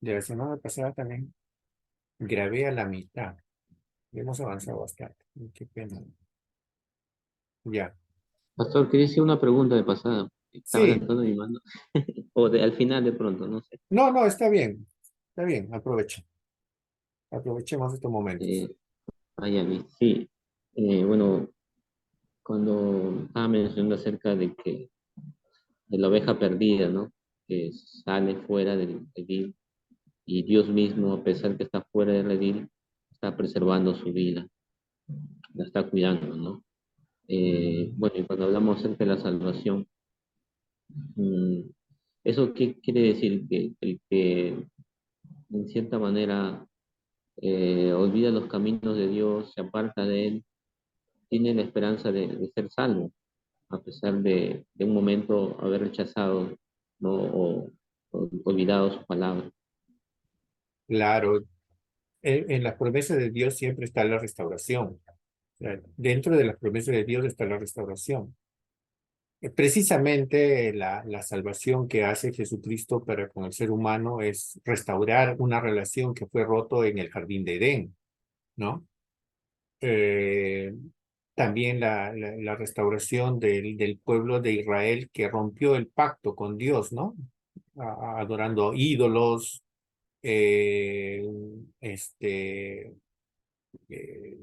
De la semana pasada también grabé a la mitad. Hemos avanzado bastante. Qué pena. Ya. Pastor, quería hacer una pregunta de pasada. Estaba Sí. levantando mi mano. O al final de pronto, no sé. No, no, está bien. Está bien. Aprovecha. Aprovechemos estos momentos. Eh, sí. Bueno, cuando estaba mencionando acerca de la oveja perdida, ¿no? Que sale fuera del redil y Dios mismo, a pesar que está fuera del redil, está preservando su vida, la está cuidando, ¿no? Bueno, y cuando hablamos acerca de la salvación, mm, ¿eso qué quiere decir? Que el que en cierta manera olvida los caminos de Dios, se aparta de Él, tiene la esperanza de ser salvo, a pesar de un momento haber rechazado, ¿no? O olvidado su palabra. Claro. En las promesas de Dios siempre está la restauración. O sea, dentro de las promesas de Dios está la restauración. Precisamente la salvación que hace Jesucristo para con el ser humano es restaurar una relación que fue roto en el jardín de Edén, ¿no? Eh, También la restauración del pueblo de Israel que rompió el pacto con Dios, ¿no? Adorando ídolos, eh, este, eh,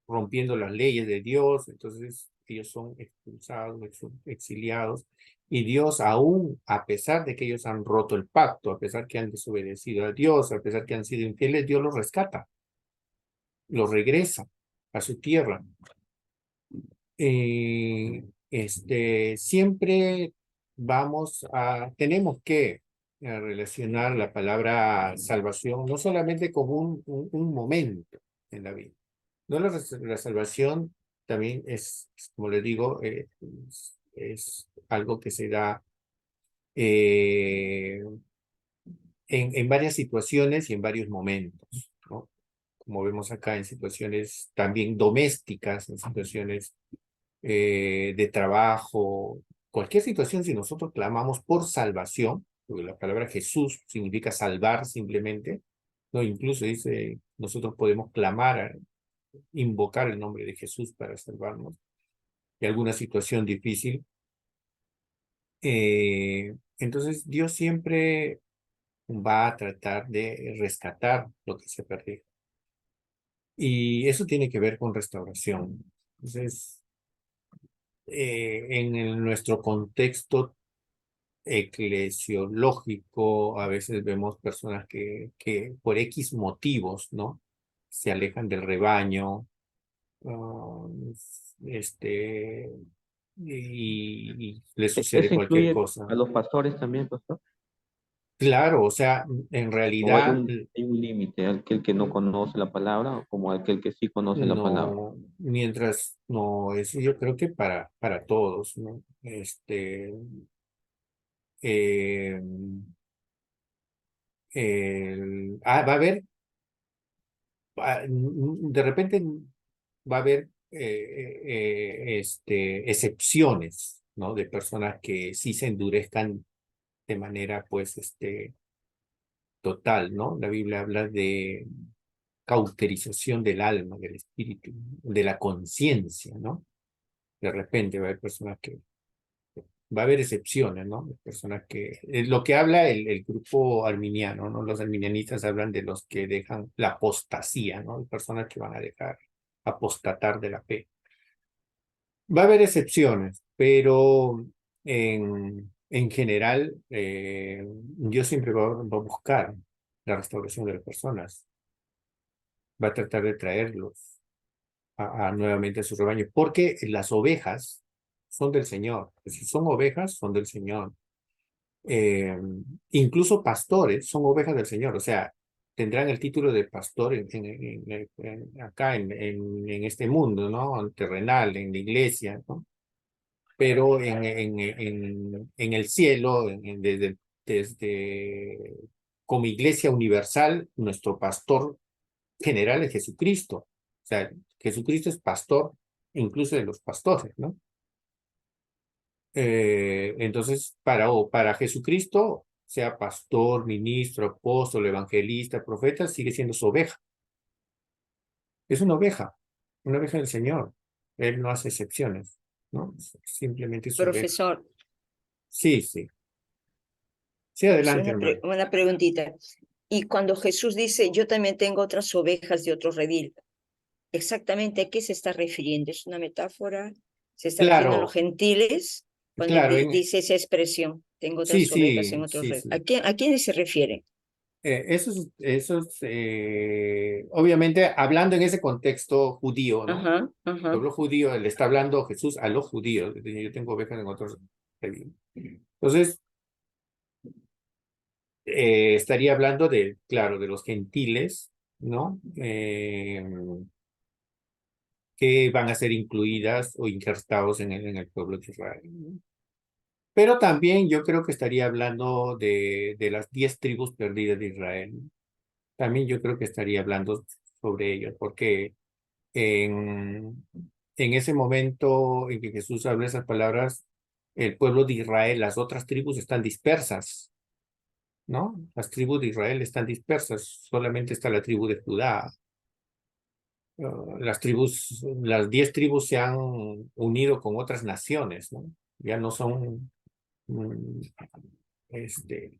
rompiendo las leyes de Dios, entonces ellos son expulsados, exiliados, y Dios aún, a pesar de que ellos han roto el pacto, a pesar que han desobedecido a Dios, a pesar que han sido infieles, Dios los rescata, los regresa a su tierra. Siempre tenemos que relacionar la palabra salvación no solamente como un momento en la vida. No, la salvación también como les digo, es algo que se da eh, en varias situaciones y en varios momentos, ¿no? Como vemos acá en situaciones también domésticas, en situaciones de trabajo, cualquier situación, si nosotros clamamos por salvación, porque la palabra Jesús significa salvar simplemente, ¿no? Incluso dice, nosotros podemos clamar, invocar el nombre de Jesús para salvarnos de alguna situación difícil. Entonces Dios siempre va a tratar de rescatar lo que se perdió. Y eso tiene que ver con restauración. Entonces, nuestro contexto eclesiológico, a veces vemos personas que por X motivos, ¿no? Se alejan del rebaño, ah, este, y les sucede ¿Eso cualquier incluye cosa. a los pastores también, pastor? Claro, o sea, en ¿O realidad, hay un límite, aquel que no conoce la palabra como aquel que sí conoce la palabra? no, mientras, no, eso yo creo que para todos, ¿no? Eh, Va a haber, de repente va a haber excepciones, ¿no? De personas que sí se endurezcan de manera, pues, total, ¿no? La Biblia habla de cauterización del alma, del espíritu, de la conciencia, ¿no? De repente va a haber personas que, va a haber excepciones, ¿no? De personas que, lo que habla el grupo arminiano, ¿no? Los arminianistas hablan de los que dejan la apostasía, ¿no? De personas que van a dejar apostatar de la fe. Va a haber excepciones, pero en general, Dios siempre va a buscar la restauración de las personas, va a tratar de traerlos nuevamente a su rebaño, porque las ovejas son del Señor. Si son ovejas, son del Señor. Eh, Incluso pastores son ovejas del Señor, o sea, tendrán el título de pastor acá en este mundo, ¿no? Terrenal, en la iglesia, ¿no? Pero en el cielo, desde como iglesia universal, nuestro pastor general es Jesucristo. O sea, Jesucristo es pastor incluso de los pastores, ¿no? Entonces, para Jesucristo, sea pastor, ministro, apóstol, evangelista, profeta, sigue siendo su oveja. Es una oveja del Señor. Él no hace excepciones, ¿no? Simplemente es su oveja. Profesor, Sí, sí. Sí, es adelante, hermano. una preguntita. Y cuando Jesús dice, yo también tengo otras ovejas de otro redil, ¿exactamente a qué se está refiriendo? ¿Es una metáfora? ¿Se está refiriendo a los Claro, gentiles? Cuando claro, dice esa expresión, tengo sí, otras ovejas en sí, otro sí, redil. sí. A quiénes se refiere? Obviamente, hablando en ese contexto judío, ¿no? Ajá, El ajá. pueblo judío, le está hablando Jesús a los judíos. Yo tengo ovejas en otros. Entonces, estaría hablando de, claro, de los gentiles, ¿no? Que van a ser incluidas o injertados en el pueblo de Israel. Pero también yo creo que estaría hablando de las 10 tribus perdidas de Israel. También yo creo que estaría hablando sobre ellos, porque en ese momento en que Jesús habla esas palabras, el pueblo de Israel, las otras tribus están dispersas, ¿no? Las tribus de Israel están dispersas, solamente está la tribu de Judá. Las tribus, las 10 tribus se han unido con otras naciones, ¿no? Ya no son, mm, este,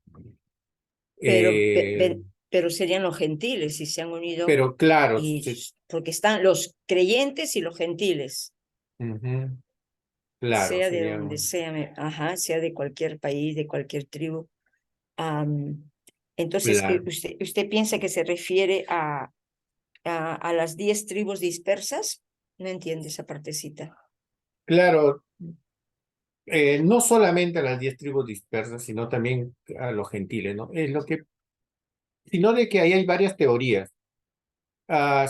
Pero, eh, pero serían los gentiles y se han unido, pero claro, y porque están los creyentes y los gentiles, ujú, claro, sea de donde serían, sea, ajá, sea de cualquier país, de cualquier tribu. Am, entonces, claro, ¿usted piensa que se refiere a las 10 tribus dispersas? No entiende esa partecita. claro, no solamente a las 10 tribus dispersas, sino también a los gentiles, ¿no? Es lo que, sino de que ahí hay varias teorías.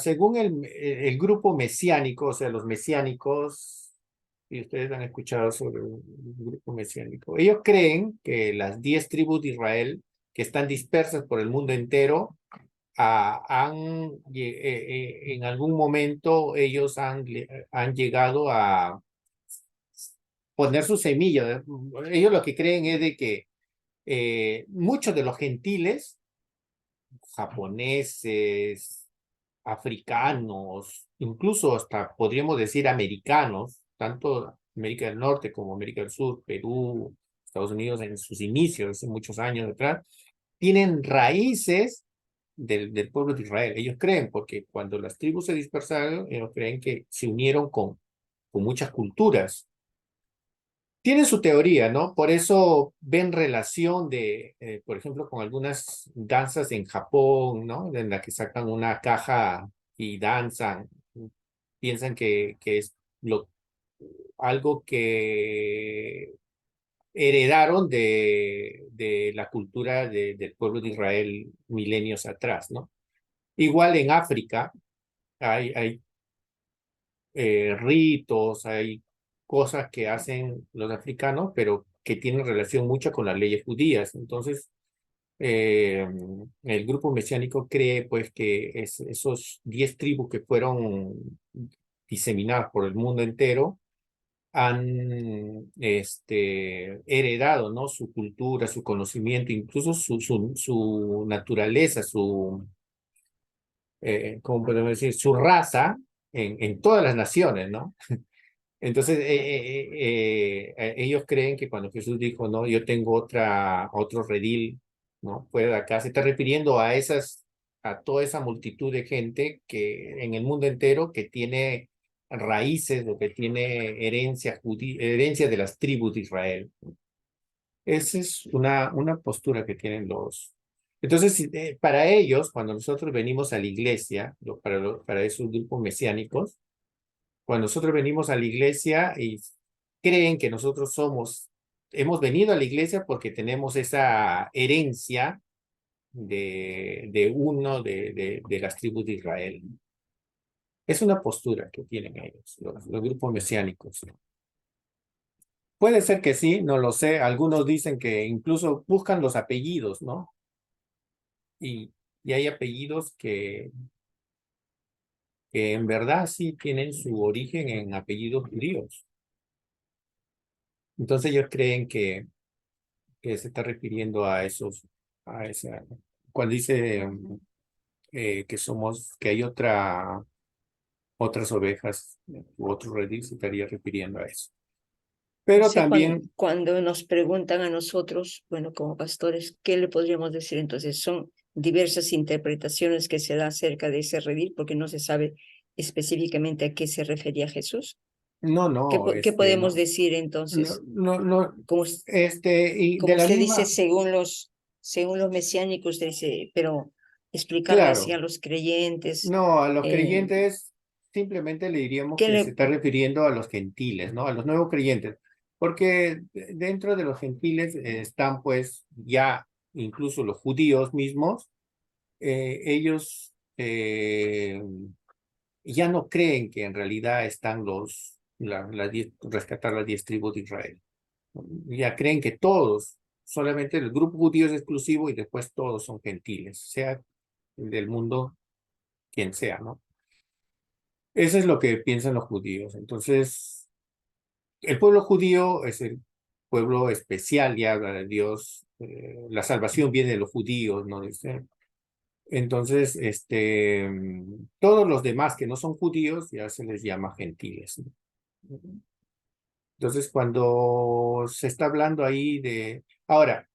Según el grupo mesiánico, o sea, los mesiánicos, y ustedes han escuchado sobre un grupo mesiánico, ellos creen que las 10 tribus de Israel, que están dispersas por el mundo entero, en algún momento ellos han llegado a poner su semilla. Ellos lo que creen es de que muchos de los gentiles, japoneses, africanos, incluso hasta podríamos decir americanos, tanto América del Norte como América del Sur, Perú, Estados Unidos en sus inicios, hace muchos años atrás, tienen raíces del pueblo de Israel. Ellos creen, porque cuando las tribus se dispersaron, ellos creen que se unieron con muchas culturas. Tienen su teoría, ¿no? Por eso ven relación por ejemplo, con algunas danzas en Japón, ¿no? En la que sacan una caja y danzan. Piensan que es algo que heredaron de la cultura del pueblo de Israel milenios atrás, ¿no? Igual en África hay ritos, hay cosas que hacen los africanos, pero que tienen relación mucha con las leyes judías. Entonces, el grupo mesiánico cree pues que esos 10 tribus que fueron diseminadas por el mundo entero han heredado, ¿no? Su cultura, su conocimiento, incluso su naturaleza, ¿cómo podemos decir? Su raza en todas las naciones, ¿no? Entonces, ellos creen que cuando Jesús dijo, no, yo tengo otro redil, ¿no? Fuera de acá, se está refiriendo a toda esa multitud de gente que en el mundo entero que tiene raíces o que tiene herencia de las tribus de Israel. Esa es una postura que tienen los. Entonces, para ellos, cuando nosotros venimos a la iglesia, para esos grupos mesiánicos, cuando nosotros venimos a la iglesia y creen que nosotros hemos venido a la iglesia porque tenemos esa herencia de uno de las tribus de Israel. Es una postura que tienen ellos, los grupos mesiánicos. Puede ser que sí, no lo sé. Algunos dicen que incluso buscan los apellidos, ¿no? Y hay apellidos que en verdad sí tienen su origen en apellidos judíos. Entonces ellos creen que que se está refiriendo a esa, cuando dice que hay otras ovejas u otro redil, se estaría refiriendo a eso. O Pero sea, también, cuando nos preguntan a nosotros, bueno, como pastores, ¿qué le podríamos decir? Entonces, son diversas interpretaciones que se da acerca de ese redil, porque no se sabe específicamente a qué se refería Jesús. no, no, ¿Qué podemos no, decir no, entonces? no, no, Como, y como de la usted dice, misma, según los mesiánicos, usted dice, pero explicarle así a claro, los creyentes, no, a los eh, creyentes simplemente le diríamos ¿qué que se le, está refiriendo a los gentiles, ¿no? A los nuevos creyentes, porque dentro de los gentiles están pues ya incluso los judíos mismos, ellos ya no creen que en realidad están rescatar las 10 tribus de Israel. Ya creen que todos, solamente el grupo judío es exclusivo y después todos son gentiles, sea del mundo quien sea, ¿no? Eso es lo que piensan los judíos. Entonces, el pueblo judío es el pueblo especial, ya habla de Dios. La salvación viene de los judíos, ¿no? Dice. Entonces, todos los demás que no son judíos ya se les llama gentiles, ¿no? Entonces, cuando se está hablando ahí de... Ahora,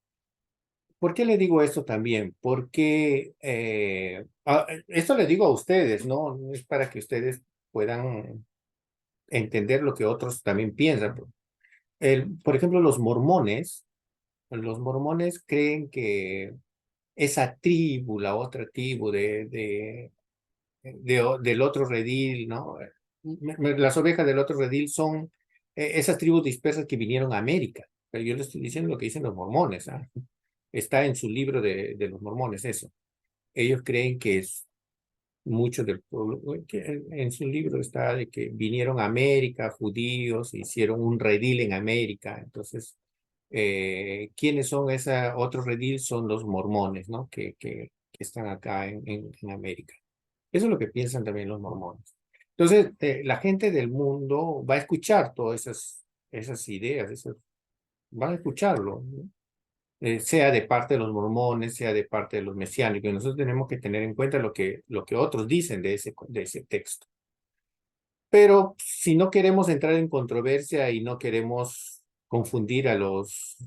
¿por qué le digo esto también? Porque esto le digo a ustedes, ¿no? No es para que ustedes puedan entender lo que otros también piensan. Por ejemplo, los mormones creen que esa tribu, la otra tribu del otro redil, ¿no? Las ovejas del otro redil son esas tribus dispersas que vinieron a América. Pero yo le estoy diciendo lo que dicen los mormones, ¿ah? Está en su libro de los mormones eso. Ellos creen que es mucho del pueblo, que en su libro está de que vinieron a América, judíos, hicieron un redil en América. Entonces, ¿quiénes son esa otro redil? Son los mormones, ¿no? Que están acá en América. Eso es lo que piensan también los mormones. Entonces, la gente del mundo va a escuchar todas esas ideas, van a escucharlo, ¿no? Sea de parte de los mormones, sea de parte de los mesiánicos. Y nosotros tenemos que tener en cuenta lo que otros dicen de ese texto. Pero si no queremos entrar en controversia y no queremos confundir a los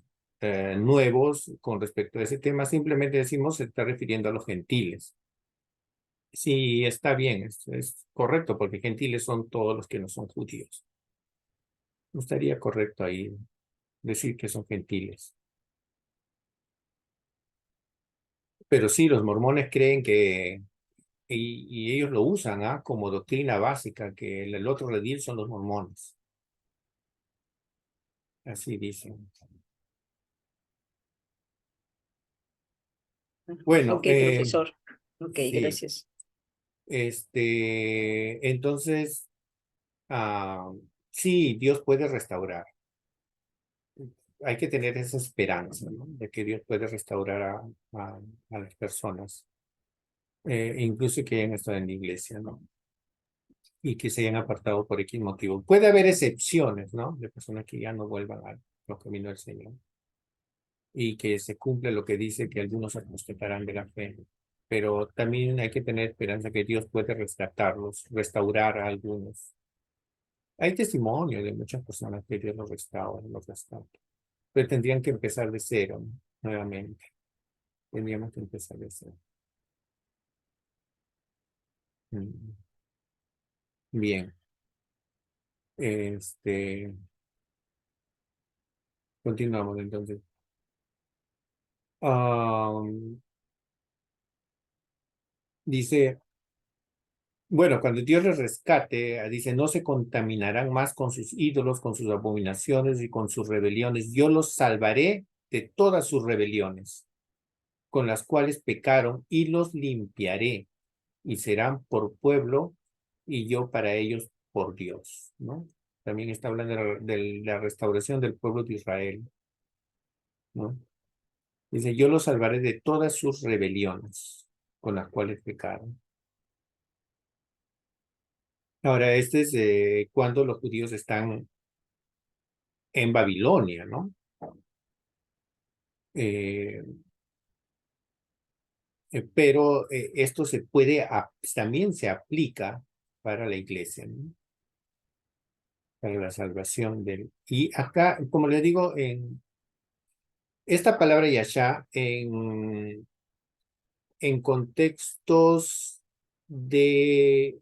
nuevos con respecto a ese tema, simplemente decimos se está refiriendo a los gentiles. Sí, está bien, es correcto, porque gentiles son todos los que no son judíos. No estaría correcto ahí decir que son gentiles. Pero sí, los mormones creen que, y ellos lo usan como doctrina básica, que el otro redil son los mormones. Así dicen. Bueno, ok, profesor, ok, sí, gracias. entonces, ah, sí, Dios puede restaurar. Hay que tener esa esperanza, ¿no? De que Dios puede restaurar a las personas, incluso que hayan estado en la iglesia, ¿no? Y que se hayan apartado por X motivo. Puede haber excepciones, ¿no? De personas que ya no vuelvan a los caminos del Señor y que se cumple lo que dice que algunos apostatarán de la fe. Pero también hay que tener esperanza que Dios puede rescatarlos, restaurar a algunos. Hay testimonio de muchas personas que Dios los restaura, los rescata. Pero tendrían que empezar de cero, ¿no? Nuevamente. Tendríamos que empezar de cero. Mm. Bien. Este, continuamos entonces. Dice, bueno, cuando Dios les rescate, dice, no se contaminarán más con sus ídolos, con sus abominaciones y con sus rebeliones. Yo los salvaré de todas sus rebeliones, con las cuales pecaron, y los limpiaré, y serán por pueblo, y yo para ellos por Dios, ¿no? También está hablando de la restauración del pueblo de Israel, ¿no? Dice, yo los salvaré de todas sus rebeliones, con las cuales pecaron. Ahora, este es cuando los judíos están en Babilonia, ¿no? Eh, pero esto se puede, también se aplica para la iglesia, ¿no? Para la salvación del... Y acá, como le digo, en esta palabra yashá, en contextos de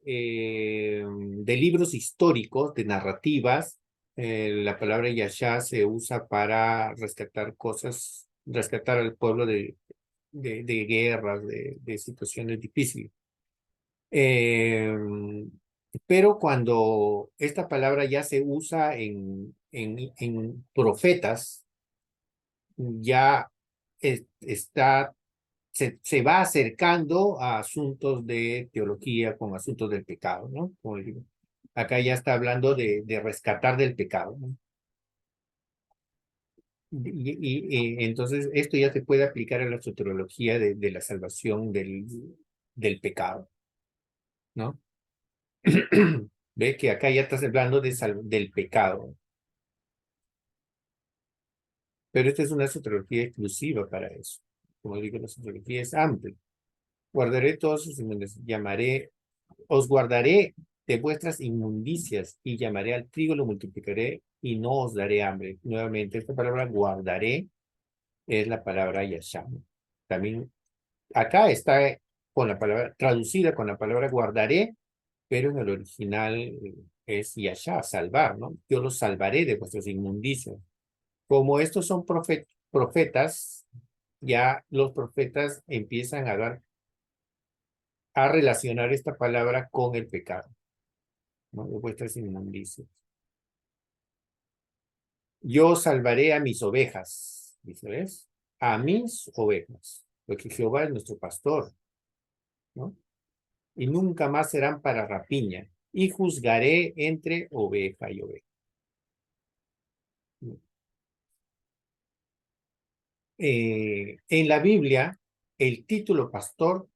libros históricos, de narrativas, la palabra yashá se usa para rescatar cosas, rescatar al pueblo de guerras, de situaciones difíciles. Eh, pero cuando esta palabra ya se usa en profetas, ya está, se va acercando a asuntos de teología con asuntos del pecado, ¿no? Como digo, acá ya está hablando de rescatar del pecado, ¿no? Y entonces esto ya se puede aplicar a la soteriología de la salvación del pecado, ¿no? Ve que acá ya estás hablando del pecado, pero esta es una soteriología exclusiva para eso. Como digo, la soteriología es amplia. Guardaré todos sus inmundicias, os guardaré de vuestras inmundicias y llamaré al trigo, lo multiplicaré y no os daré hambre. Nuevamente, esta palabra guardaré es la palabra yasham. También acá está con la palabra, traducida con la palabra guardaré, pero en el original es yashá, salvar, ¿no? Yo los salvaré de vuestras inmundicias. Como estos son profetas, ya los profetas empiezan a relacionar esta palabra con el pecado, ¿no? De vuestras inmundicias. Yo salvaré a mis ovejas, dice, ¿ves? A mis ovejas, porque Jehová es nuestro pastor, ¿no? Y nunca más serán para rapiña, y juzgaré entre oveja y oveja. En la Biblia, el título pastor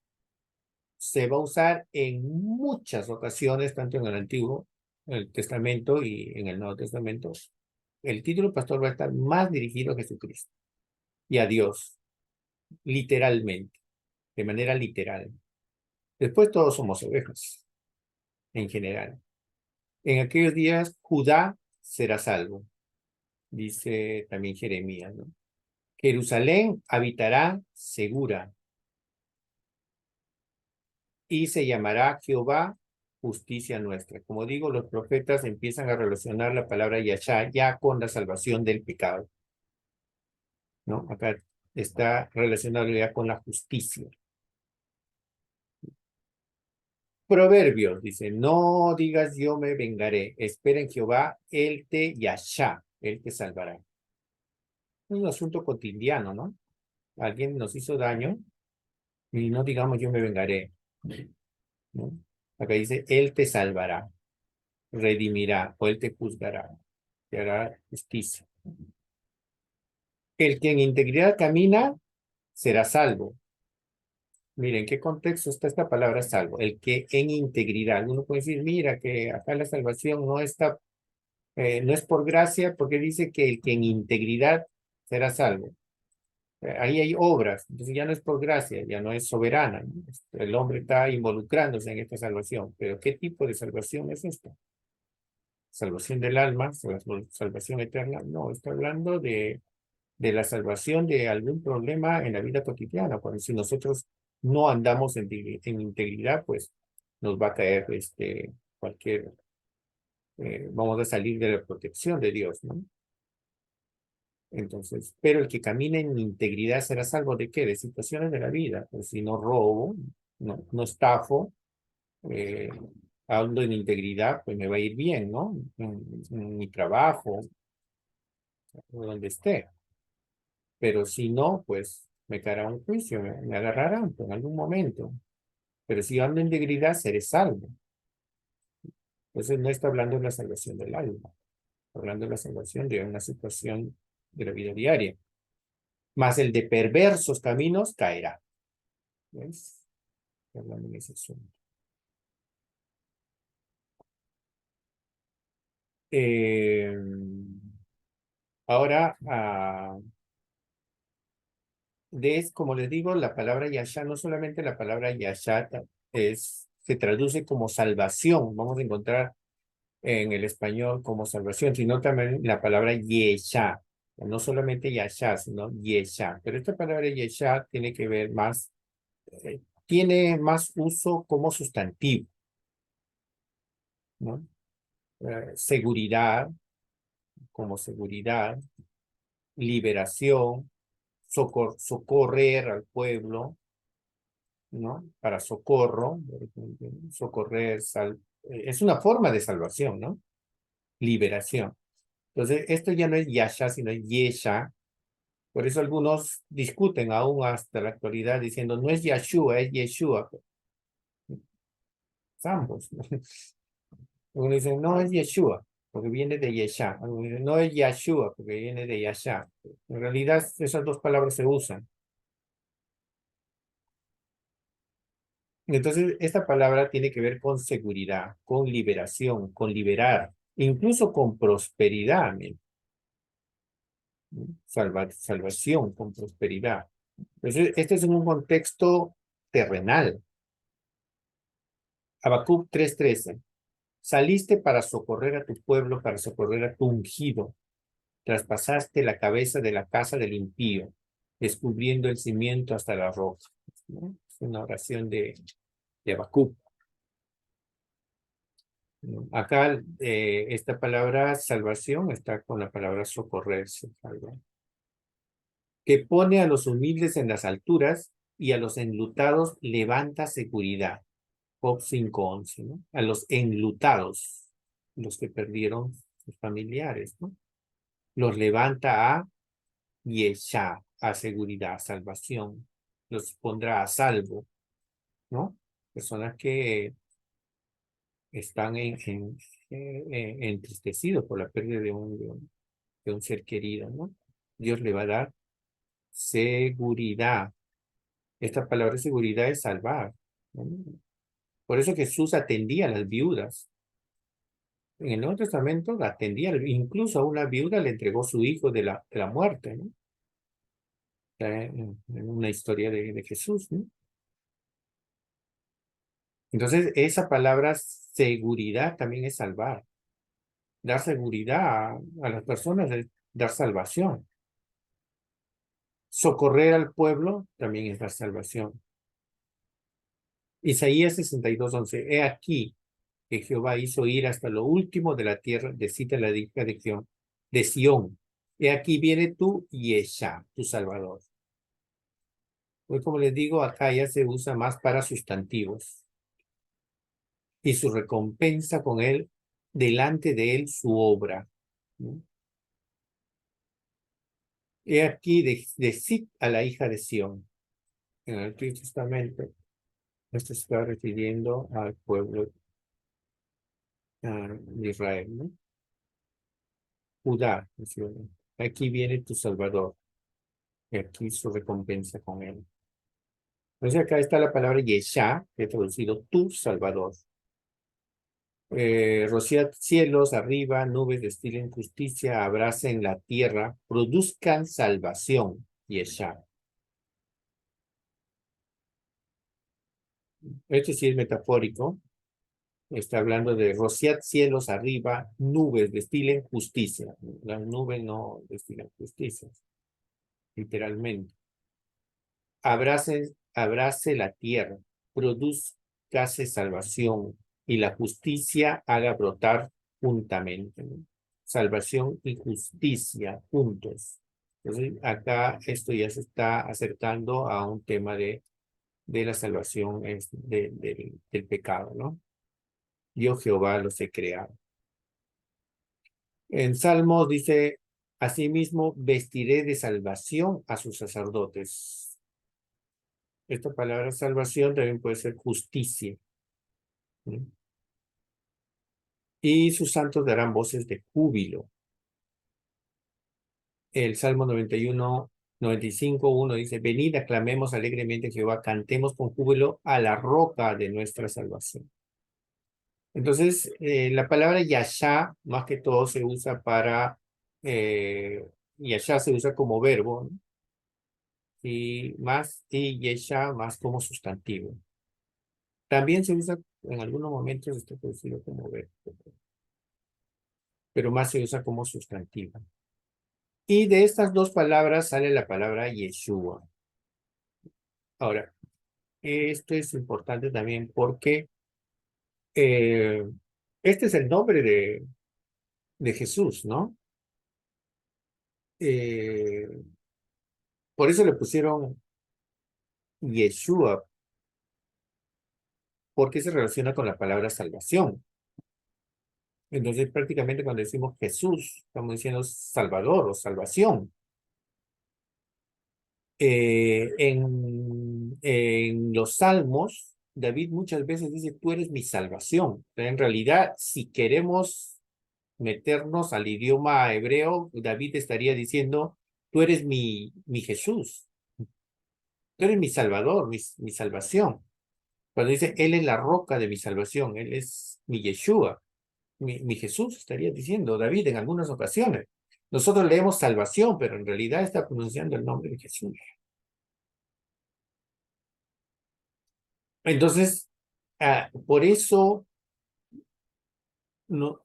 se va a usar en muchas ocasiones, tanto en el Antiguo, en el Testamento y en el Nuevo Testamento. El título pastor va a estar más dirigido a Jesucristo y a Dios, literalmente, de manera literal. Después todos somos ovejas, en general. En aquellos días Judá será salvo, dice también Jeremías, ¿no? Jerusalén habitará segura y se llamará Jehová justicia nuestra. Como digo, los profetas empiezan a relacionar la palabra Yashá ya con la salvación del pecado, ¿no? Acá está relacionado ya con la justicia. Proverbios dice, no digas yo me vengaré, espera en Jehová, él te yashá, él te salvará. Es un asunto cotidiano, ¿no? Alguien nos hizo daño y no digamos yo me vengaré, ¿no? Acá dice, él te salvará, redimirá, o él te juzgará, te hará justicia. El que en integridad camina será salvo. Miren, ¿en qué contexto está esta palabra salvo? El que en integridad. Uno puede decir, mira, que acá la salvación no está, no es por gracia, porque dice que el que en integridad será salvo. Ahí hay obras, entonces ya no es por gracia, ya no es soberana, ¿no? El hombre está involucrándose en esta salvación, pero ¿qué tipo de salvación es esta? ¿Salvación del alma? ¿Salvación eterna? No, está hablando de la salvación de algún problema en la vida cotidiana. Porque si nosotros no andamos en integridad, pues nos va a caer cualquier, vamos a salir de la protección de Dios, ¿no? Entonces, pero el que camine en integridad será salvo de qué? De situaciones de la vida. Pues si no robo, no estafo, eh, ando en integridad, pues me va a ir bien, ¿no? En mi trabajo, o donde esté. Pero si no, pues me caerá un juicio, me agarrarán en algún momento. Pero si yo ando en integridad, seré salvo. Entonces no está hablando de la salvación del alma, está hablando de la salvación de una situación de la vida diaria. Más el de perversos caminos caerá. ¿Ves? Está hablando de ese asunto. Eh, ahora, como les digo, la palabra Yasha, no solamente la palabra Yasha se traduce como salvación, vamos a encontrar en el español como salvación, sino también la palabra Yesha, no solamente Yasha, sino Yesha, pero esta palabra Yesha tiene que ver más, tiene más uso como sustantivo, ¿no? Seguridad, como seguridad, liberación, socorrer al pueblo, ¿no? Para socorro, por ejemplo, socorrer, es una forma de salvación, ¿no? Liberación. Entonces, esto ya no es Yasha, sino es Yesha. Por eso algunos discuten aún hasta la actualidad diciendo, no es Yeshua, es Yeshua. Ambos. Uno dice, no es Yeshua, porque viene de Yesha. Uno dice, no es Yeshua, porque viene de Yasha. En realidad, esas dos palabras se usan. Entonces, esta palabra tiene que ver con seguridad, con liberación, con liberar, incluso con prosperidad, ¿no? Salvación, con prosperidad. Entonces, este es en un contexto terrenal. Habacuc 3:13. Saliste para socorrer a tu pueblo, para socorrer a tu ungido. Traspasaste la cabeza de la casa del impío, descubriendo el cimiento hasta la roca, ¿no? Es una oración de Habacuc. Acá esta palabra salvación está con la palabra socorrerse, ¿no? Que pone a los humildes en las alturas y a los enlutados levanta seguridad. Job 5:11, ¿no? A los enlutados, los que perdieron sus familiares, ¿no? Los levanta a Yesha, a seguridad, a salvación. Los pondrá a salvo, ¿no? Personas que están entristecidos por la pérdida de un ser querido, ¿no? Dios le va a dar seguridad. Esta palabra seguridad es salvar, ¿no? Por eso Jesús atendía a las viudas. En el Nuevo Testamento atendía, incluso a una viuda le entregó su hijo de la muerte, ¿no? En una historia de Jesús, ¿no? Entonces, esa palabra seguridad también es salvar. Dar seguridad a las personas es dar salvación. Socorrer al pueblo también es dar salvación. Isaías 62:11. He aquí que Jehová hizo ir hasta lo último de la tierra, cita la hija de Sión. He aquí viene tú, Yesha, tu Salvador. Pues como les digo, acá ya se usa más para sustantivos. Y su recompensa con él, delante de él su obra, ¿no? He aquí decid a la hija de Sión. En el Antiguo Testamento, esto se está refiriendo al pueblo de Israel, ¿no? Judá, ¿no? Aquí viene tu Salvador. Y aquí su recompensa con él. Entonces acá está la palabra Yesha, que he traducido tu Salvador. Rociad cielos arriba, nubes destilen justicia, abracen la tierra, produzcan salvación, Yesha. Esto sí es metafórico. Está hablando de rociad cielos arriba, nubes destilen justicia. Las nubes no destilan justicia, literalmente. Abrace la tierra, produzcase salvación y la justicia haga brotar juntamente, ¿no? Salvación y justicia juntos. Entonces, acá esto ya se está acercando a un tema de la salvación del pecado, ¿no? Yo Jehová los he creado. En Salmos dice, asimismo vestiré de salvación a sus sacerdotes. Esta palabra salvación también puede ser justicia, ¿no? Y sus santos darán voces de júbilo. El Salmo 95:1 dice, venid, aclamemos alegremente a Jehová, cantemos con júbilo a la roca de nuestra salvación. Entonces, la palabra Yasha, más que todo, se usa Yasha se usa como verbo, ¿no? y Yesha más como sustantivo. También se usa en algunos momentos, está traducido como verbo, pero más se usa como sustantivo. Y de estas dos palabras sale la palabra Yeshua. Ahora, esto es importante también porque eh, este es el nombre de Jesús, ¿no? Eh, por eso le pusieron Yeshua, porque se relaciona con la palabra salvación. Entonces, prácticamente cuando decimos Jesús, estamos diciendo Salvador o salvación. En los Salmos, David muchas veces dice, tú eres mi salvación. Pero en realidad, si queremos meternos al idioma hebreo, David estaría diciendo, tú eres mi Jesús, tú eres mi Salvador, mi salvación. Cuando dice, Él es la roca de mi salvación, Él es mi Yeshua, mi Jesús, estaría diciendo David en algunas ocasiones. Nosotros leemos salvación, pero en realidad está pronunciando el nombre de Jesús. Entonces, por eso, no,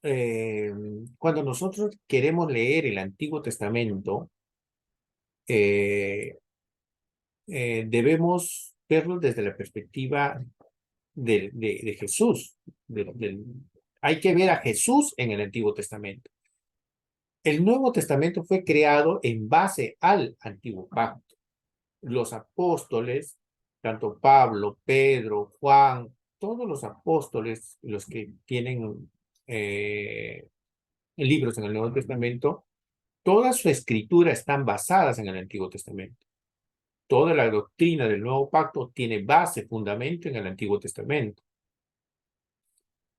cuando nosotros queremos leer el Antiguo Testamento, eh, debemos verlo desde la perspectiva de Jesús. Hay que ver a Jesús en el Antiguo Testamento. El Nuevo Testamento fue creado en base al Antiguo Pacto. Los apóstoles, tanto Pablo, Pedro, Juan, todos los apóstoles, los que tienen libros en el Nuevo Testamento, toda su escritura están basadas en el Antiguo Testamento. Toda la doctrina del Nuevo Pacto tiene base, fundamento en el Antiguo Testamento.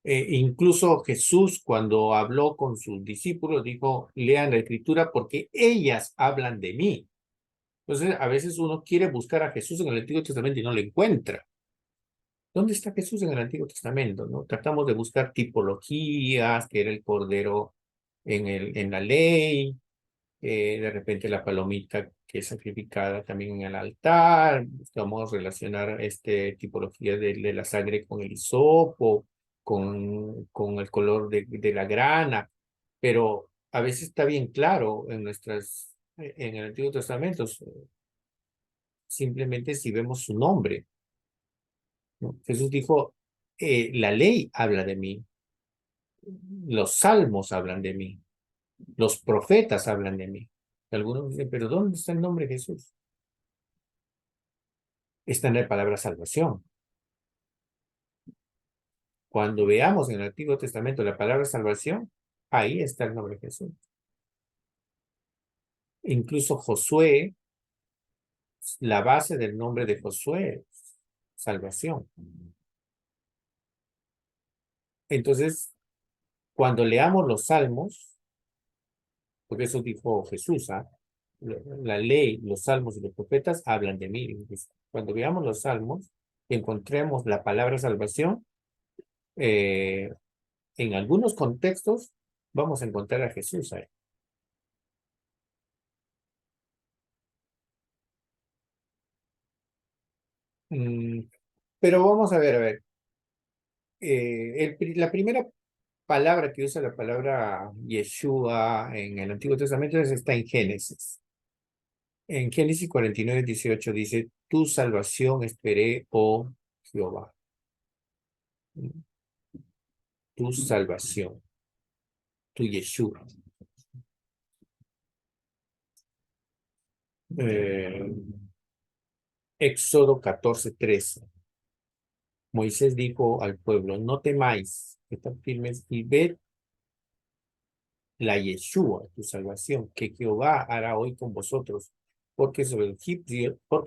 Incluso Jesús, cuando habló con sus discípulos, dijo, lean la escritura porque ellas hablan de mí. Entonces, a veces uno quiere buscar a Jesús en el Antiguo Testamento y no lo encuentra. ¿Dónde está Jesús en el Antiguo Testamento? ¿No? Tratamos de buscar tipologías, que era el cordero en la ley, de repente la palomita que es sacrificada también en el altar. Buscamos relacionar tipología de la sangre con el hisopo, con el color de la grana, pero a veces está bien claro en el Antiguo Testamento, simplemente si vemos su nombre, ¿no? Jesús dijo, la ley habla de mí, los salmos hablan de mí, los profetas hablan de mí. Algunos dicen, pero ¿dónde está el nombre de Jesús? Está en la palabra salvación. Cuando veamos en el Antiguo Testamento la palabra salvación, ahí está el nombre de Jesús. Incluso Josué, la base del nombre de Josué es salvación. Entonces, cuando leamos los salmos, porque eso dijo Jesús, la ley, los salmos y los profetas hablan de mí. Entonces, cuando veamos los salmos, encontremos la palabra salvación, eh, en algunos contextos vamos a encontrar a Jesús ahí. Mm, pero vamos a ver. La primera palabra que usa la palabra Yeshua en el Antiguo Testamento está en Génesis. En Génesis 49:18 dice, tu salvación esperé, oh Jehová. Tu salvación, tu Yeshua. Eh, Éxodo 14:13. Moisés dijo al pueblo, no temáis, estad firmes y ved la Yeshua, tu salvación, que Jehová hará hoy con vosotros, porque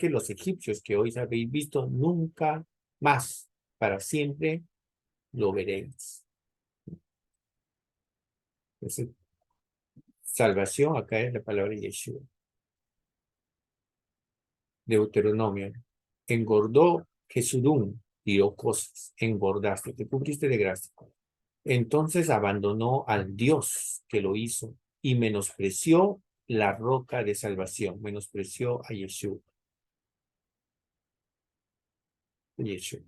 los egipcios que hoy habéis visto, nunca más, para siempre lo veréis. Entonces, salvación acá es la palabra Yeshua. Deuteronomio. Engordó Jesurún, dio cosas, engordaste, te cubriste de gracia. Entonces abandonó al Dios que lo hizo y menospreció la roca de salvación, menospreció a Yeshua. Yeshua.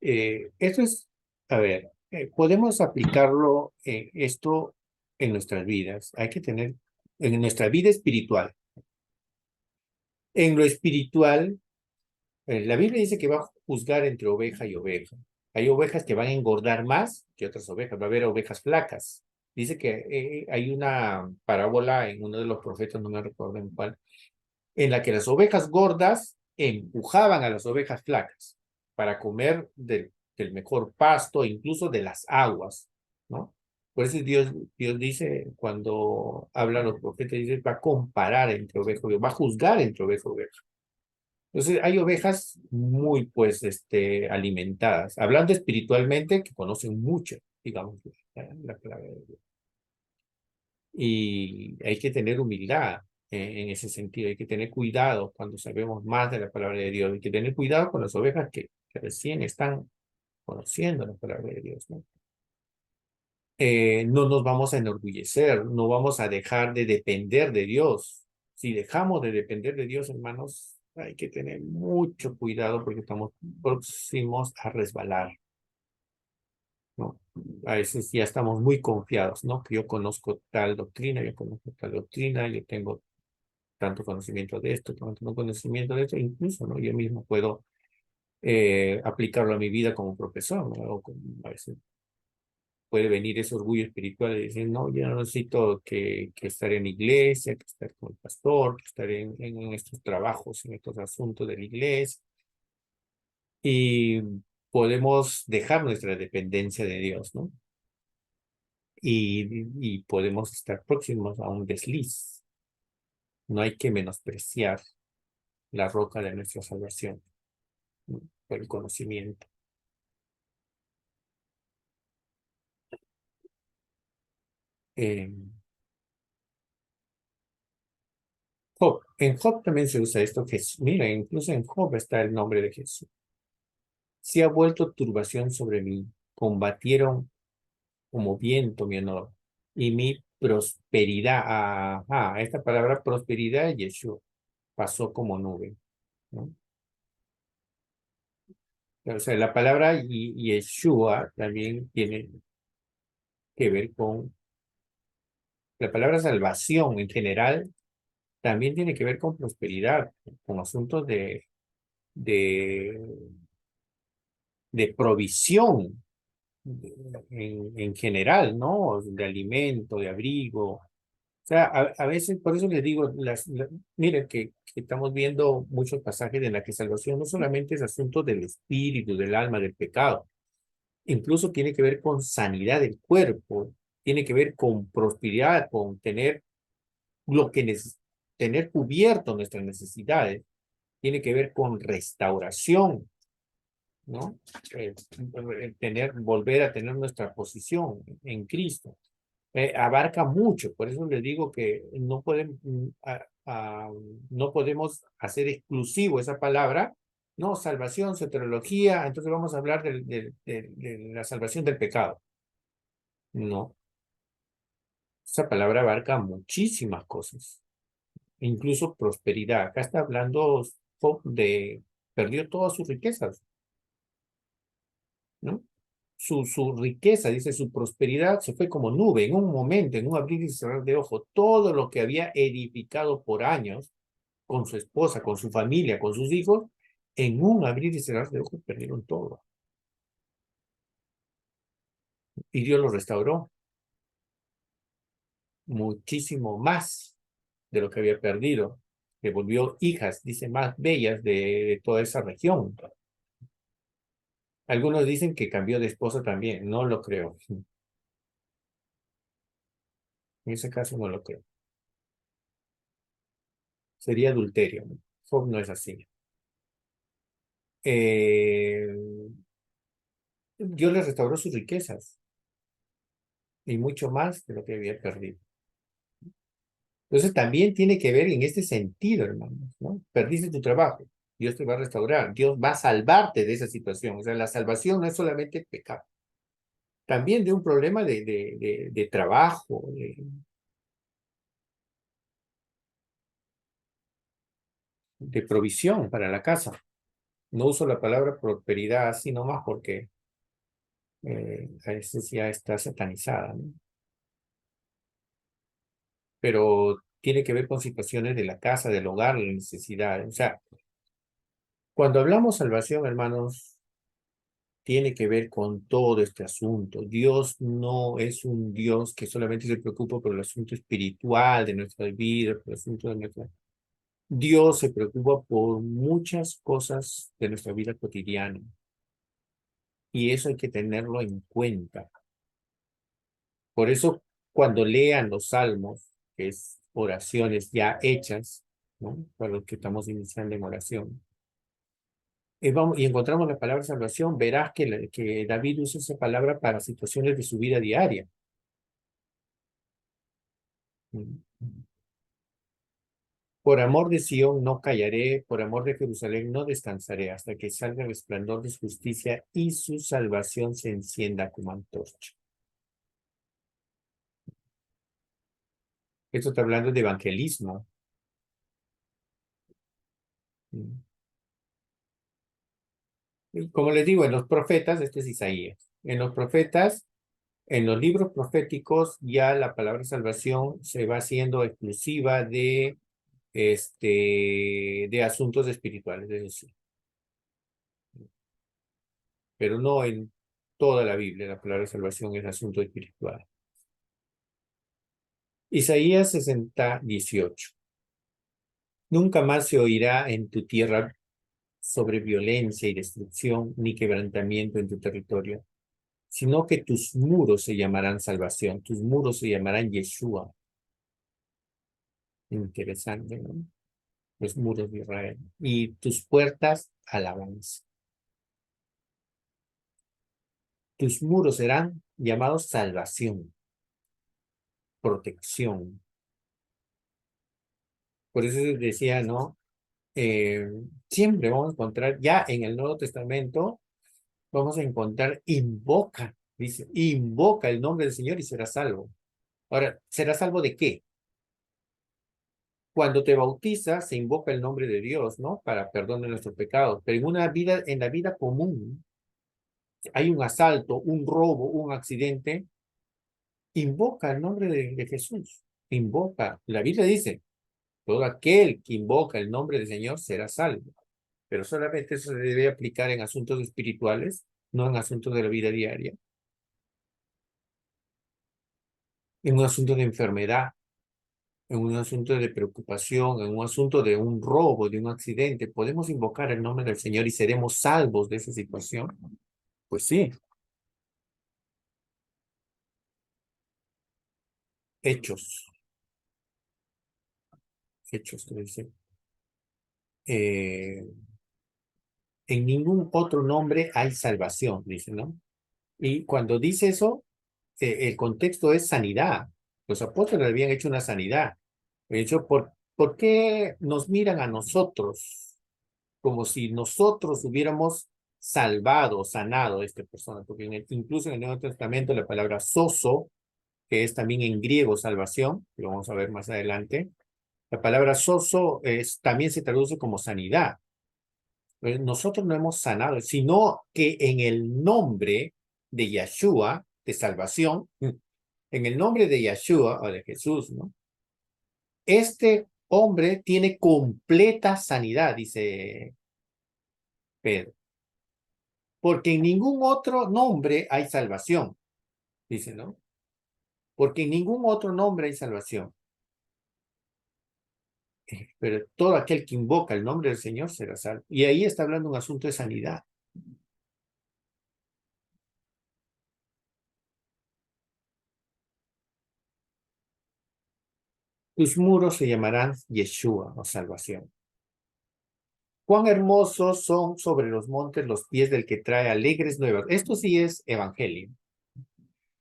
Esto es, a ver, podemos aplicarlo esto en nuestras vidas. Hay que tener, en nuestra vida espiritual. En lo espiritual, la Biblia dice que va a juzgar entre oveja y oveja. Hay ovejas que van a engordar más que otras ovejas. Va a haber ovejas flacas. Dice que hay una parábola en uno de los profetas, no me recuerdo en cuál, en la que las ovejas gordas empujaban a las ovejas flacas para comer del mejor pasto, incluso de las aguas, ¿no? Por eso Dios dice, cuando habla a los profetas, dice, va a comparar entre oveja y oveja, va a juzgar entre oveja y oveja. Entonces, hay ovejas muy, pues, alimentadas, hablando espiritualmente, que conocen mucho, digamos, la palabra de Dios. Y hay que tener humildad en ese sentido, hay que tener cuidado cuando sabemos más de la palabra de Dios, hay que tener cuidado con las ovejas que recién están conociendo la palabra de Dios, ¿no? No nos vamos a enorgullecer, no vamos a dejar de depender de Dios. Si dejamos de depender de Dios, hermanos, hay que tener mucho cuidado porque estamos próximos a resbalar, ¿no? A veces ya estamos muy confiados, ¿no? Que yo conozco tal doctrina, yo conozco tal doctrina, yo tengo tanto conocimiento de esto, tanto conocimiento de esto, incluso, ¿no? Yo mismo puedo aplicarlo a mi vida como profesor, ¿no? A veces puede venir ese orgullo espiritual y decir, no, yo no necesito que estar en la iglesia, que estar con el pastor, que estar en estos trabajos, en estos asuntos de la iglesia. Y podemos dejar nuestra dependencia de Dios, ¿no? Y podemos estar próximos a un desliz. No hay que menospreciar la roca de nuestra salvación, ¿no? Por el conocimiento. Eh, Job. En Job también se usa esto, que mira, incluso en Job está el nombre de Jesús. Se ha vuelto turbación sobre mí, combatieron como viento mi honor y mi prosperidad. Ajá, esta palabra prosperidad, Yeshua, pasó como nube, ¿no? O sea, la palabra Yeshua también tiene que ver con la palabra salvación en general, también tiene que ver con prosperidad, con asuntos de, de provisión en general, ¿no? De alimento, de abrigo. O sea, a veces, por eso les digo, miren que estamos viendo muchos pasajes en la que salvación no solamente es asunto del espíritu, del alma, del pecado, incluso tiene que ver con sanidad del cuerpo, tiene que ver con prosperidad, con tener lo que tener cubierto nuestras necesidades, tiene que ver con restauración, ¿no? Volver a tener nuestra posición en Cristo. Abarca mucho, por eso les digo que no podemos hacer exclusivo esa palabra, no, salvación, soteriología, entonces vamos a hablar de la salvación del pecado. No, esa palabra abarca muchísimas cosas, incluso prosperidad. Acá está hablando Job perdió todas sus riquezas, ¿no? Su riqueza, dice, su prosperidad se fue como nube en un momento, en un abrir y cerrar de ojo. Todo lo que había edificado por años con su esposa, con su familia, con sus hijos, en un abrir y cerrar de ojos perdieron todo. Y Dios lo restauró muchísimo más de lo que había perdido. Le volvió hijas, dice, más bellas de toda esa región. Algunos dicen que cambió de esposa también. No lo creo. En ese caso no lo creo. Sería adulterio, ¿no? Job no es así. Eh, Dios le restauró sus riquezas y mucho más de lo que había perdido. Entonces también tiene que ver en este sentido, hermanos, ¿no? Perdiste tu trabajo, Dios te va a restaurar, Dios va a salvarte de esa situación. O sea, la salvación no es solamente pecado, también de un problema de trabajo. de provisión para la casa. No uso la palabra prosperidad así nomás porque a veces ya está satanizada, ¿no? Pero tiene que ver con situaciones de la casa, del hogar, la necesidad. O sea, cuando hablamos salvación, hermanos, tiene que ver con todo este asunto. Dios no es un Dios que solamente se preocupa por el asunto espiritual de nuestra vida, por el asunto de nuestra... Dios se preocupa por muchas cosas de nuestra vida cotidiana. Y eso hay que tenerlo en cuenta. Por eso, cuando lean los salmos, que es oraciones ya hechas, ¿no? Para los que estamos iniciando en oración, y encontramos la palabra salvación, verás que David usa esa palabra para situaciones de su vida diaria. Por amor de Sión no callaré, por amor de Jerusalén no descansaré, hasta que salga el resplandor de su justicia y su salvación se encienda como antorcha. Esto está hablando de evangelismo. Y como les digo, en los profetas, este es Isaías, en los profetas, en los libros proféticos, ya la palabra salvación se va haciendo exclusiva de asuntos espirituales, es decir, pero no en toda la Biblia, la palabra salvación es asunto espiritual. Isaías 60:18. Nunca más se oirá en tu tierra sobre violencia y destrucción, ni quebrantamiento en tu territorio, sino que tus muros se llamarán salvación, tus muros se llamarán Yeshua. Interesante, ¿no? Los muros de Israel. Y tus puertas, alabanza. Tus muros serán llamados salvación, protección. Por eso decía, ¿no? Siempre vamos a encontrar, ya en el Nuevo Testamento, vamos a encontrar, invoca, dice, invoca el nombre del Señor y serás salvo. Ahora, ¿serás salvo de qué? Cuando te bautizas, se invoca el nombre de Dios, ¿no? Para perdón de nuestros pecados. Pero en la vida común, hay un asalto, un robo, un accidente, invoca el nombre de Jesús. Invoca. La Biblia dice, todo aquel que invoca el nombre del Señor será salvo. Pero solamente eso se debe aplicar en asuntos espirituales, no en asuntos de la vida diaria. En un asunto de enfermedad, en un asunto de preocupación, en un asunto de un robo, de un accidente, ¿podemos invocar el nombre del Señor y seremos salvos de esa situación? Pues sí. Hechos. Hechos, que dice. En ningún otro nombre hay salvación, dice, ¿no? Y cuando dice eso, el contexto es sanidad. Los apóstoles habían hecho una sanidad. De hecho, ¿por qué nos miran a nosotros como si nosotros hubiéramos salvado, sanado a esta persona? Porque incluso en el Nuevo Testamento la palabra sozo, que es también en griego salvación, que lo vamos a ver más adelante, la palabra sozo también se traduce como sanidad. Nosotros no hemos sanado, sino que en el nombre de Yeshua, de salvación, en el nombre de Yeshua o de Jesús, ¿no? Este hombre tiene completa sanidad, dice Pedro, porque en ningún otro nombre hay salvación, dice, ¿no? Porque en ningún otro nombre hay salvación. Pero todo aquel que invoca el nombre del Señor será salvo. Y ahí está hablando un asunto de sanidad. Tus muros se llamarán Yeshua o salvación. Cuán hermosos son sobre los montes los pies del que trae alegres nuevas. Esto sí es evangelio.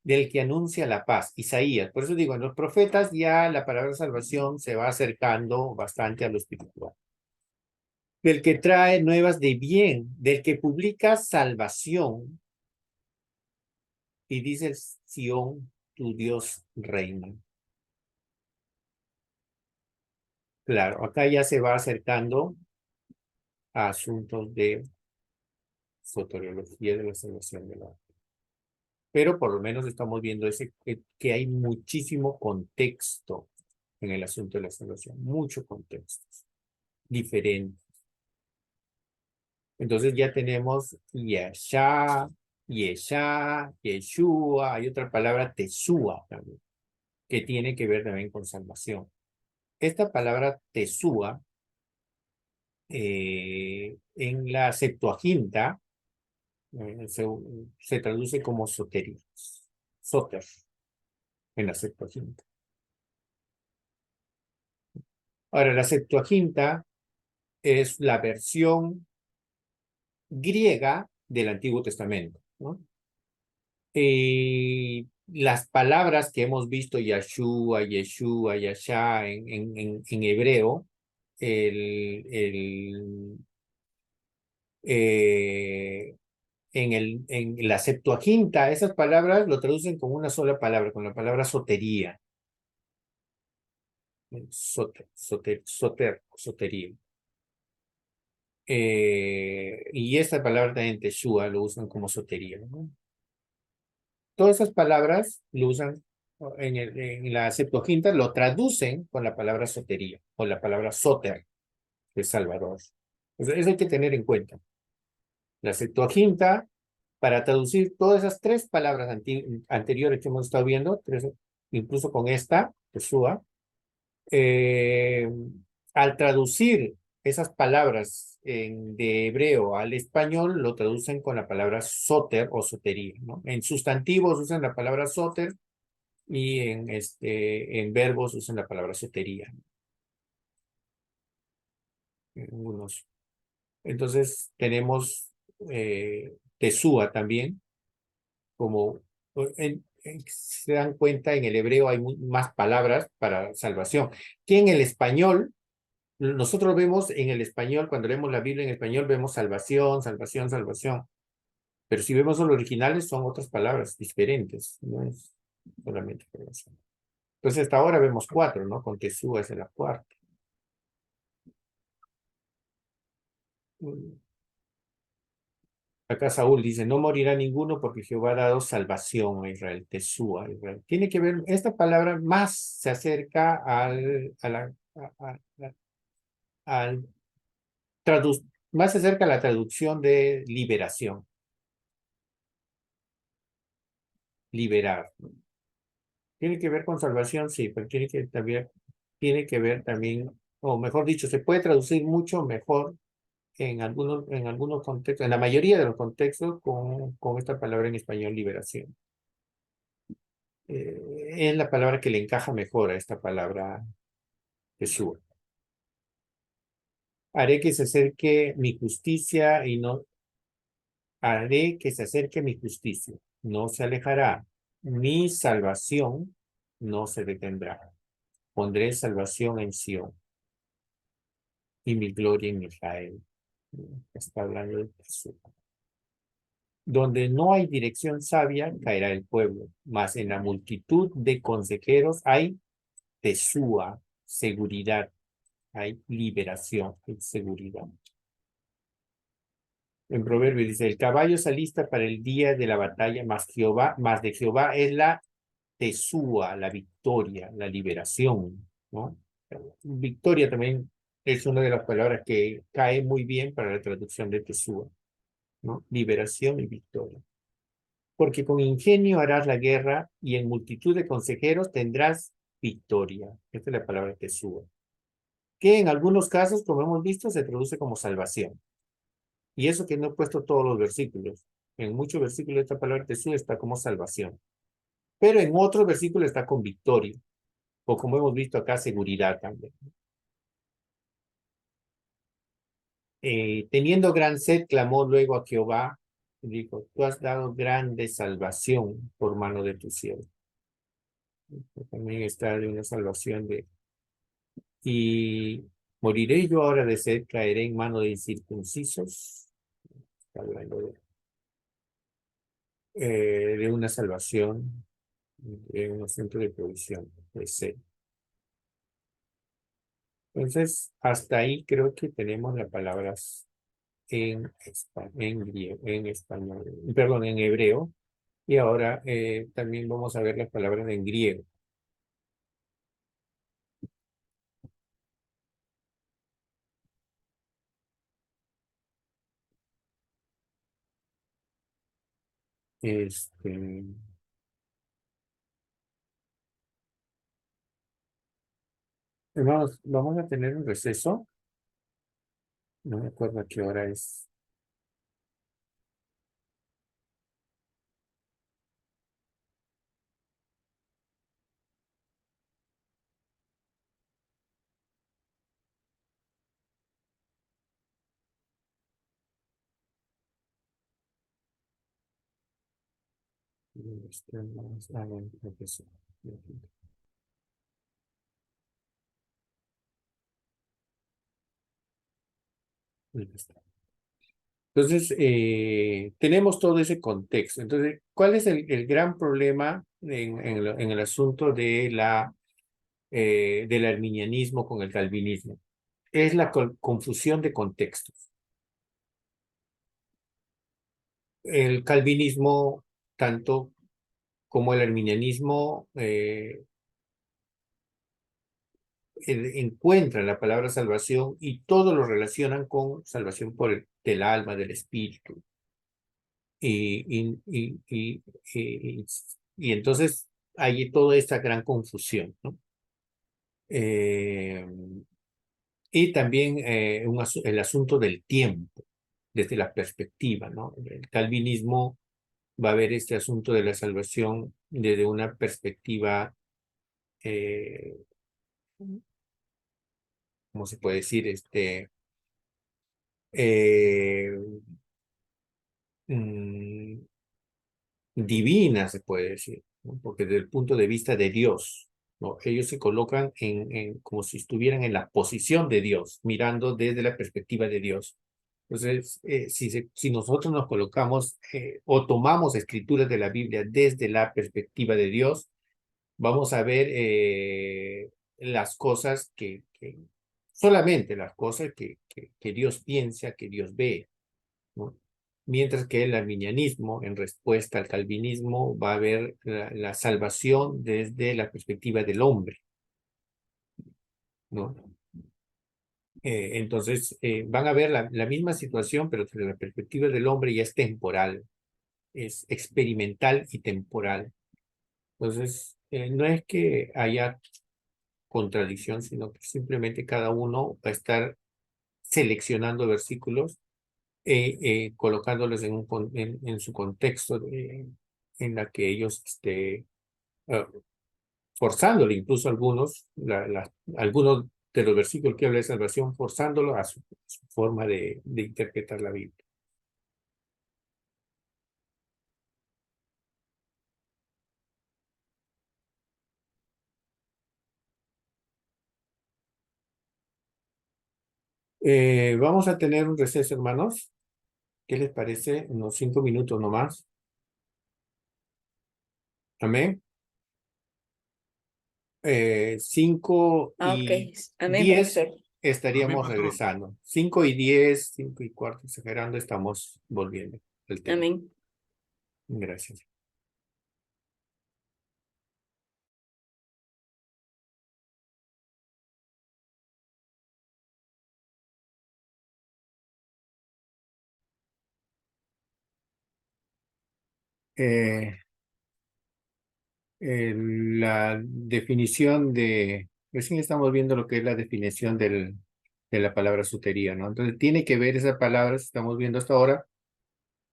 Del que anuncia la paz, Isaías. Por eso digo, en los profetas ya la palabra salvación se va acercando bastante a lo espiritual. Del que trae nuevas de bien, del que publica salvación y dice Sión, tu Dios reina. Claro, acá ya se va acercando a asuntos de soteriología de la salvación del alma. Pero por lo menos estamos viendo que hay muchísimo contexto en el asunto de la salvación, mucho contexto diferente. Entonces ya tenemos Yasha, Yesha, Yeshua, hay otra palabra Teshua también, que tiene que ver también con salvación. Esta palabra Teshua, en la Septuaginta, se traduce como sotería, soter, en la Septuaginta. Ahora, la Septuaginta es la versión griega del Antiguo Testamento, ¿no? Las palabras que hemos visto, Yahshua, Yeshua, Yasha, en hebreo, el, eh, en la Septuaginta, esas palabras lo traducen con una sola palabra, con la palabra sotería. Sotería. Y esta palabra también Teshua lo usan como sotería, ¿no? Todas esas palabras lo usan en la Septuaginta, lo traducen con la palabra sotería, o la palabra soter, que es Salvador. Entonces, eso hay que tener en cuenta. La Septuaginta, para traducir todas esas tres palabras anteriores que hemos estado viendo, incluso con esta, Teshua, eh, al traducir esas palabras de hebreo al español, lo traducen con la palabra soter o sotería, ¿no? En sustantivos usan la palabra soter y en verbos usan la palabra sotería. Entonces tenemos Tesúa también, como se dan cuenta, en el hebreo hay más palabras para salvación, que en el español. Nosotros vemos en el español, cuando leemos la Biblia en español, vemos salvación, salvación, salvación. Pero si vemos los originales, son otras palabras diferentes. No es solamente salvación. Entonces, hasta ahora vemos 4, ¿no? Con Tesúa es la cuarta. Acá Saúl dice, no morirá ninguno porque Jehová ha dado salvación a Israel, Tesúa a Israel. Tiene que ver, esta palabra más se acerca al más se acerca a la traducción de liberación. Liberar. Tiene que ver con salvación, sí, pero tiene que ver también, o mejor dicho, se puede traducir mucho mejor en algunos contextos, en la mayoría de los contextos, con esta palabra en español, liberación. Es la palabra que le encaja mejor a esta palabra Jesús. Haré que se acerque mi justicia y no, haré que se acerque mi justicia, no se alejará, mi salvación no se detendrá. Pondré salvación en Sión y mi gloria en Israel. Está hablando de Jesús. Donde no hay dirección sabia, caerá el pueblo, mas en la multitud de consejeros hay tesúa, seguridad, hay liberación, hay seguridad. En Proverbio dice, el caballo se alista para el día de la batalla, mas de Jehová es la tesúa, la victoria, la liberación, ¿no? Victoria también es una de las palabras que cae muy bien para la traducción de tesúa, ¿no? Liberación y victoria. Porque con ingenio harás la guerra y en multitud de consejeros tendrás victoria. Esta es la palabra tesúa. Que en algunos casos, como hemos visto, se traduce como salvación. Y eso que no he puesto todos los versículos. En muchos versículos esta palabra tesúa está como salvación. Pero en otros versículos está con victoria. O como hemos visto acá, seguridad también. Teniendo gran sed, clamó luego a Jehová. Y dijo, tú has dado grande salvación por mano de tu siervo. También está de una salvación de... Y moriré yo ahora de sed, caeré en mano de incircuncisos. Está hablando de una salvación, de un centro de provisión de sed. Entonces, hasta ahí creo que tenemos las palabras en español, perdón, en hebreo. Y ahora también vamos a ver las palabras en griego. Este, vamos a tener un receso. No me acuerdo a qué hora es. Receso. Ahí está. Entonces, tenemos todo ese contexto. Entonces, ¿cuál es el gran problema en el asunto del arminianismo con el calvinismo? Es la confusión de contextos. El calvinismo, tanto como el arminianismo, encuentran la palabra salvación y todo lo relacionan con salvación del alma, del espíritu. Y entonces hay toda esta gran confusión, ¿no? Y también el asunto del tiempo, desde la perspectiva, ¿no? El calvinismo va a ver este asunto de la salvación desde una perspectiva, ¿cómo se puede decir? Eh, mm, divina, se puede decir, ¿no? Porque desde el punto de vista de Dios, ¿no? Ellos se colocan como si estuvieran en la posición de Dios, mirando desde la perspectiva de Dios. Entonces, si nosotros nos colocamos o tomamos escrituras de la Biblia desde la perspectiva de Dios, vamos a ver las cosas solamente las cosas que Dios piensa, que Dios ve, ¿no? Mientras que el arminianismo, en respuesta al calvinismo, va a ver la salvación desde la perspectiva del hombre, ¿no? Entonces, van a ver la misma situación, pero desde la perspectiva del hombre ya es temporal, es experimental y temporal. Entonces, no es que haya contradicción, sino que simplemente cada uno va a estar seleccionando versículos, colocándolos en su contexto en la que ellos eh, forzándole incluso algunos de los versículos que habla de salvación, forzándolo a su forma de interpretar la Biblia. Vamos a tener un receso, hermanos. ¿Qué les parece? Unos 5 minutos nomás. Amén. 5 Ok, y amén, 10 profesor. estaríamos Pastor. regresando. 5 y 10, 5 y cuarto, exagerando, estamos volviendo al tema. Amén. Gracias. Eh, la definición recién estamos viendo lo que es la definición de la palabra sotería, ¿no? Entonces tiene que ver esa palabra, estamos viendo hasta ahora,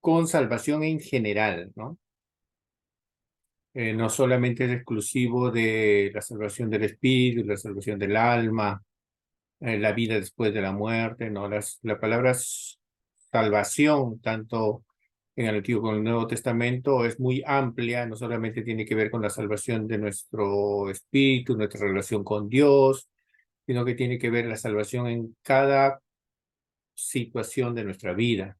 con salvación en general, ¿no? No solamente es exclusivo de la salvación del espíritu, la salvación del alma, la vida después de la muerte, ¿no? La palabra salvación, tanto en el Antiguo como en el Nuevo Testamento, es muy amplia, no solamente tiene que ver con la salvación de nuestro espíritu, nuestra relación con Dios, sino que tiene que ver la salvación en cada situación de nuestra vida.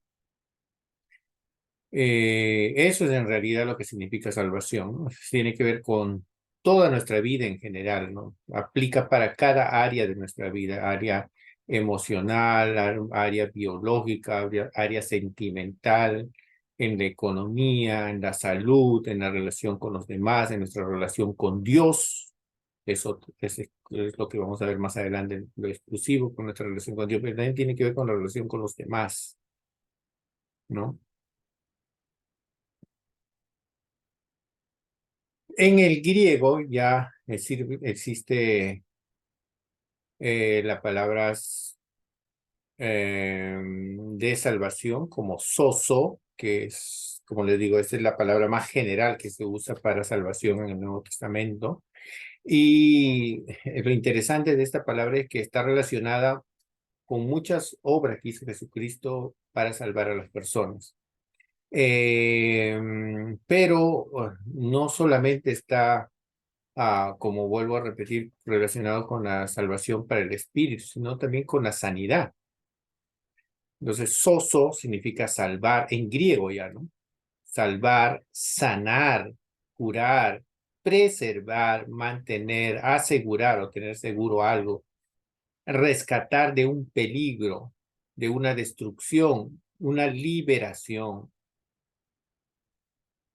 Eso es en realidad lo que significa salvación, ¿no? Tiene que ver con toda nuestra vida en general, ¿no? Aplica para cada área de nuestra vida, área emocional, área biológica, área sentimental, en la economía, en la salud, en la relación con los demás, en nuestra relación con Dios. Eso es lo que vamos a ver más adelante, lo exclusivo con nuestra relación con Dios, pero también tiene que ver con la relación con los demás, ¿no? En el griego ya existe la palabra de salvación como soso, que es, como les digo, esa es la palabra más general que se usa para salvación en el Nuevo Testamento. Y lo interesante de esta palabra es que está relacionada con muchas obras que hizo Jesucristo para salvar a las personas. Pero no solamente está, como vuelvo a repetir, relacionado con la salvación para el espíritu, sino también con la sanidad. Entonces, soso significa salvar en griego ya, ¿no? Salvar, sanar, curar, preservar, mantener, asegurar o tener seguro algo, rescatar de un peligro, de una destrucción, una liberación.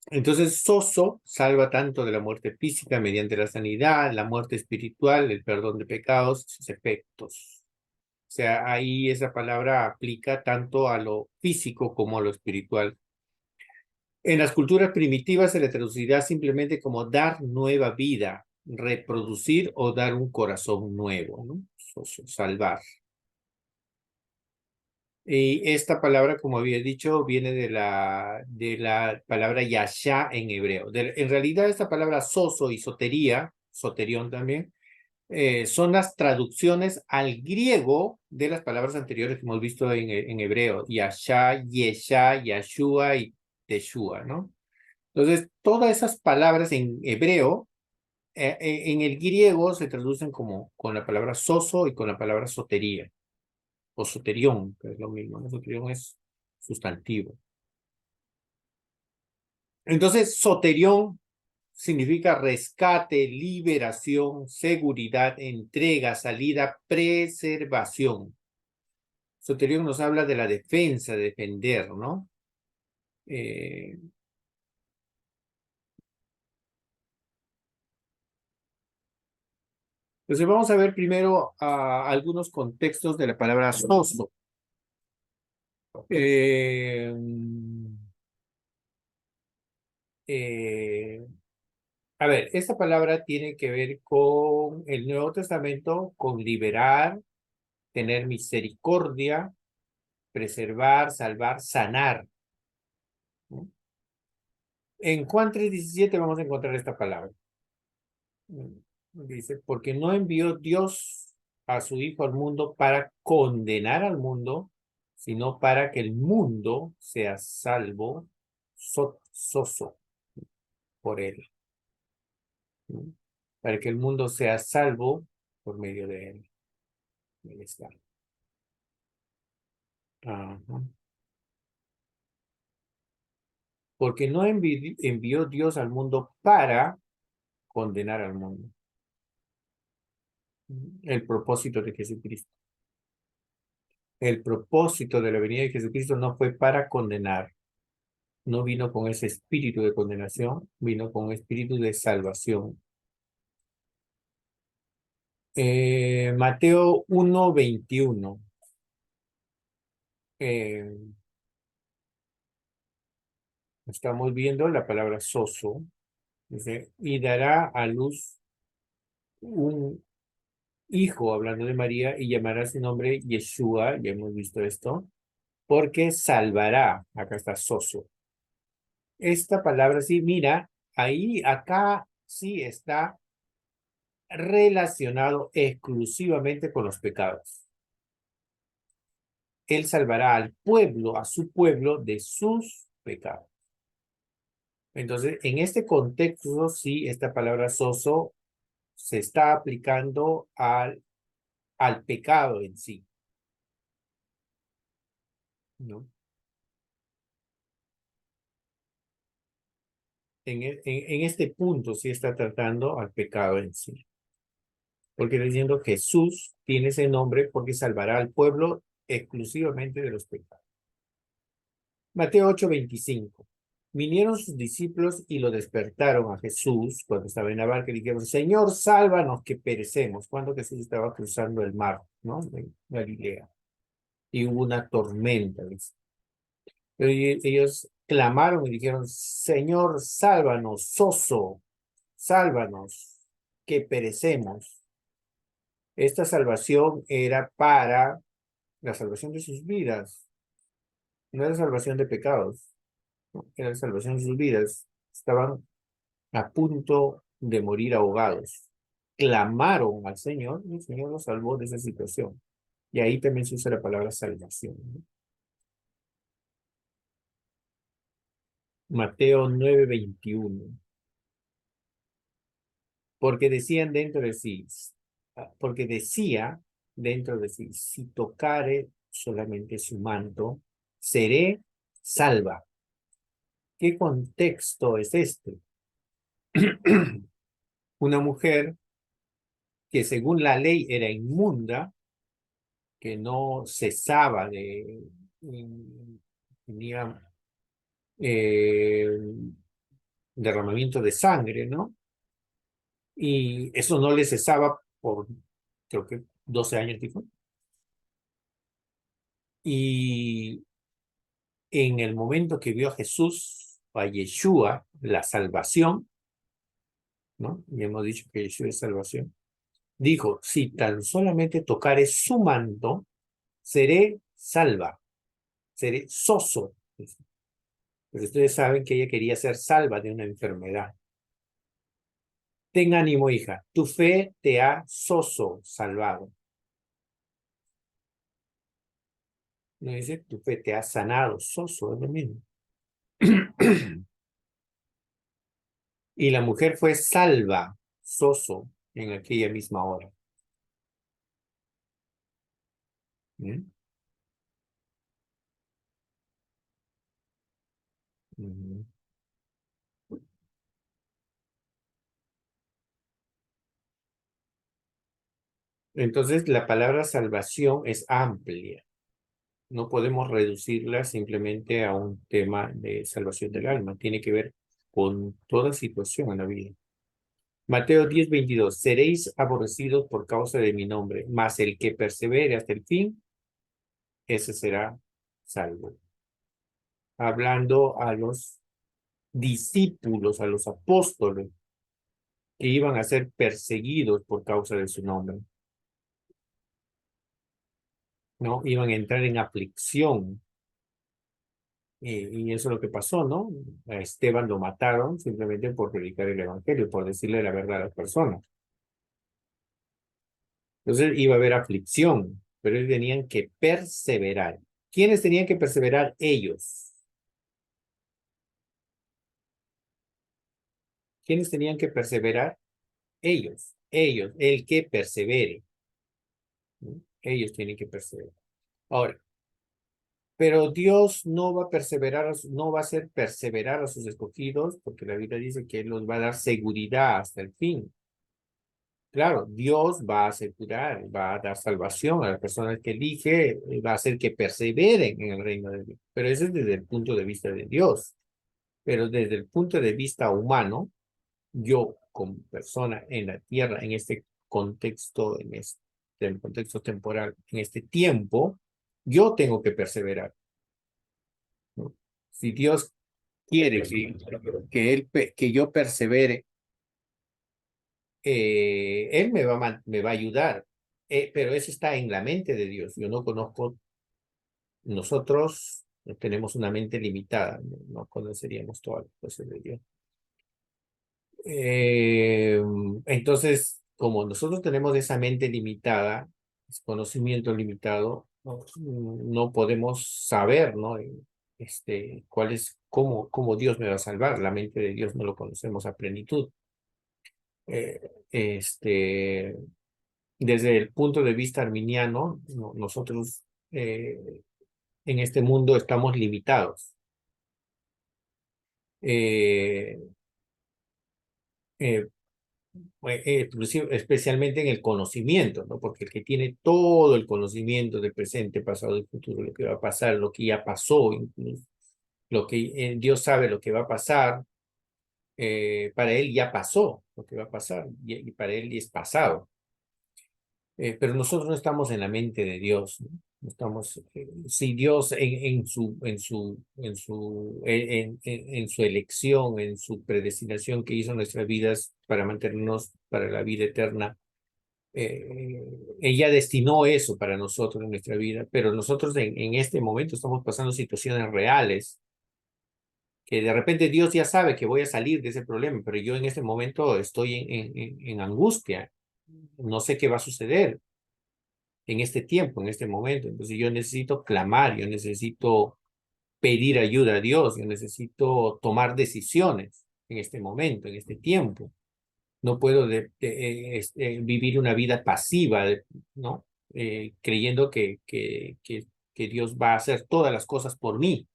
Entonces, soso salva tanto de la muerte física mediante la sanidad, la muerte espiritual, el perdón de pecados, sus efectos. O sea, ahí esa palabra aplica tanto a lo físico como a lo espiritual. En las culturas primitivas se le traducirá simplemente como dar nueva vida, reproducir o dar un corazón nuevo, ¿no? Salvar. Y esta palabra, como había dicho, viene de la palabra yashá en hebreo. En realidad, esta palabra soso y sotería, soterión también, son las traducciones al griego de las palabras anteriores que hemos visto en hebreo. Yashá, yeshá, yashua y teshua, ¿no? Entonces, todas esas palabras en hebreo, en el griego se traducen como con la palabra soso y con la palabra sotería o soterión, que es lo mismo, ¿no? Soterión es sustantivo. Entonces, soterión significa rescate, liberación, seguridad, entrega, salida, preservación. Soterión nos habla de la defensa, defender, ¿no? Entonces vamos a ver primero algunos contextos de la palabra soso. Eh, eh, a ver, esta palabra tiene que ver con el Nuevo Testamento, con liberar, tener misericordia, preservar, salvar, sanar, ¿no? En Juan 3:17 vamos a encontrar esta palabra. Dice, porque no envió Dios a su Hijo al mundo para condenar al mundo, sino para que el mundo sea salvo soso por él, ¿no? Para que el mundo sea salvo por medio de él. Ahí está. Ajá. Porque no envió Dios al mundo para condenar al mundo. El propósito de Jesucristo. El propósito de la venida de Jesucristo no fue para condenar. No vino con ese espíritu de condenación, vino con espíritu de salvación. Mateo 1:21. Eh, Estamos viendo la palabra soso. Dice, y dará a luz un hijo, hablando de María, y llamará su nombre Yeshua, ya hemos visto esto, porque salvará. Acá está soso. Esta palabra sí, mira, ahí, acá sí está relacionado exclusivamente con los pecados. Él salvará al pueblo, a su pueblo, de sus pecados. Entonces, en este contexto, sí, esta palabra soso se está aplicando al pecado en sí, ¿no? En este punto sí está tratando al pecado en sí. Porque diciendo Jesús tiene ese nombre porque salvará al pueblo exclusivamente de los pecados. Mateo 8:25. Vinieron sus discípulos y lo despertaron a Jesús cuando estaba en la barca y dijeron, Señor, sálvanos que perecemos. Cuando Jesús estaba cruzando el mar, ¿no? En Galilea. Y hubo una tormenta, dice. Pero ellos clamaron y dijeron, Señor, sálvanos, soso, sálvanos, que perecemos. Esta salvación era para la salvación de sus vidas, no era salvación de pecados, ¿no? Era la salvación de sus vidas. Estaban a punto de morir ahogados. Clamaron al Señor y el Señor los salvó de esa situación. Y ahí también se usa la palabra salvación, ¿no? Mateo 9:21. Porque decían dentro de sí, porque decía dentro de sí, si tocare solamente su manto, seré salva. ¿Qué contexto es este? Una mujer que según la ley era inmunda, que no cesaba de, tenía derramamiento de sangre, ¿no? Y eso no le cesaba por, creo que 12 años, dijo. Y en el momento que vio a Jesús, a Yeshua, la salvación, ¿no? Y hemos dicho que Yeshua es salvación. Dijo, si tan solamente tocare su manto, seré salva, seré soso. Pero ustedes saben que ella quería ser salva de una enfermedad. Ten ánimo, hija, tu fe te ha soso salvado. No dice, tu fe te ha sanado, soso, es lo mismo. Y la mujer fue salva, soso, en aquella misma hora. ¿Mm? Ujú. Entonces, la palabra salvación es amplia. No podemos reducirla simplemente a un tema de salvación del alma. Tiene que ver con toda situación en la vida. Mateo 10:22. Seréis aborrecidos por causa de mi nombre, mas el que persevere hasta el fin, ese será salvo. Hablando a los discípulos, a los apóstoles, que iban a ser perseguidos por causa de su nombre, ¿no? Iban a entrar en aflicción. Y eso es lo que pasó, ¿no? A Esteban lo mataron simplemente por predicar el evangelio, por decirle la verdad a las personas. Entonces iba a haber aflicción, pero ellos tenían que perseverar. ¿Quiénes tenían que perseverar? Ellos. ¿Quiénes tenían que perseverar? Ellos, el que persevere, ¿no? Ellos tienen que perseverar. Ahora, pero Dios no va a perseverar, no va a hacer perseverar a sus escogidos, porque la Biblia dice que Él los va a dar seguridad hasta el fin. Claro, Dios va a asegurar, va a dar salvación a las personas que elige, va a hacer que perseveren en el reino de Dios. Pero eso es desde el punto de vista de Dios. Pero desde el punto de vista humano, yo como persona en la tierra, en este contexto, en contexto temporal, en este tiempo, yo tengo que perseverar, ¿no? Si Dios quiere que yo persevere, Él me va a ayudar, pero eso está en la mente de Dios. Yo no conozco, nosotros tenemos una mente limitada, no conoceríamos todas las cosas de Dios. Eh, entonces, como nosotros tenemos esa mente limitada, ese conocimiento limitado, no podemos saber, ¿no? Cuál es, cómo Dios me va a salvar. La mente de Dios no lo conocemos a plenitud. Eh, este, Desde el punto de vista arminiano, nosotros en este mundo estamos limitados. Eh, eh, especialmente en el conocimiento, ¿no? Porque el que tiene todo el conocimiento del presente, pasado y futuro, lo que va a pasar, lo que ya pasó, incluso, lo que Dios sabe lo que va a pasar, para él ya pasó lo que va a pasar y para él es pasado. Pero nosotros no estamos en la mente de Dios, ¿no? No estamos, si Dios en su elección, en su predestinación que hizo nuestras vidas para mantenernos para la vida eterna, ella destinó eso para nosotros en nuestra vida, pero nosotros en este momento estamos pasando situaciones reales, que de repente Dios ya sabe que voy a salir de ese problema, pero yo en este momento estoy en angustia, no sé qué va a suceder en este tiempo, en este momento. Entonces yo necesito clamar, yo necesito pedir ayuda a Dios, yo necesito tomar decisiones en este momento, en este tiempo. No puedo vivir una vida pasiva, ¿no? Creyendo que Dios va a hacer todas las cosas por mí.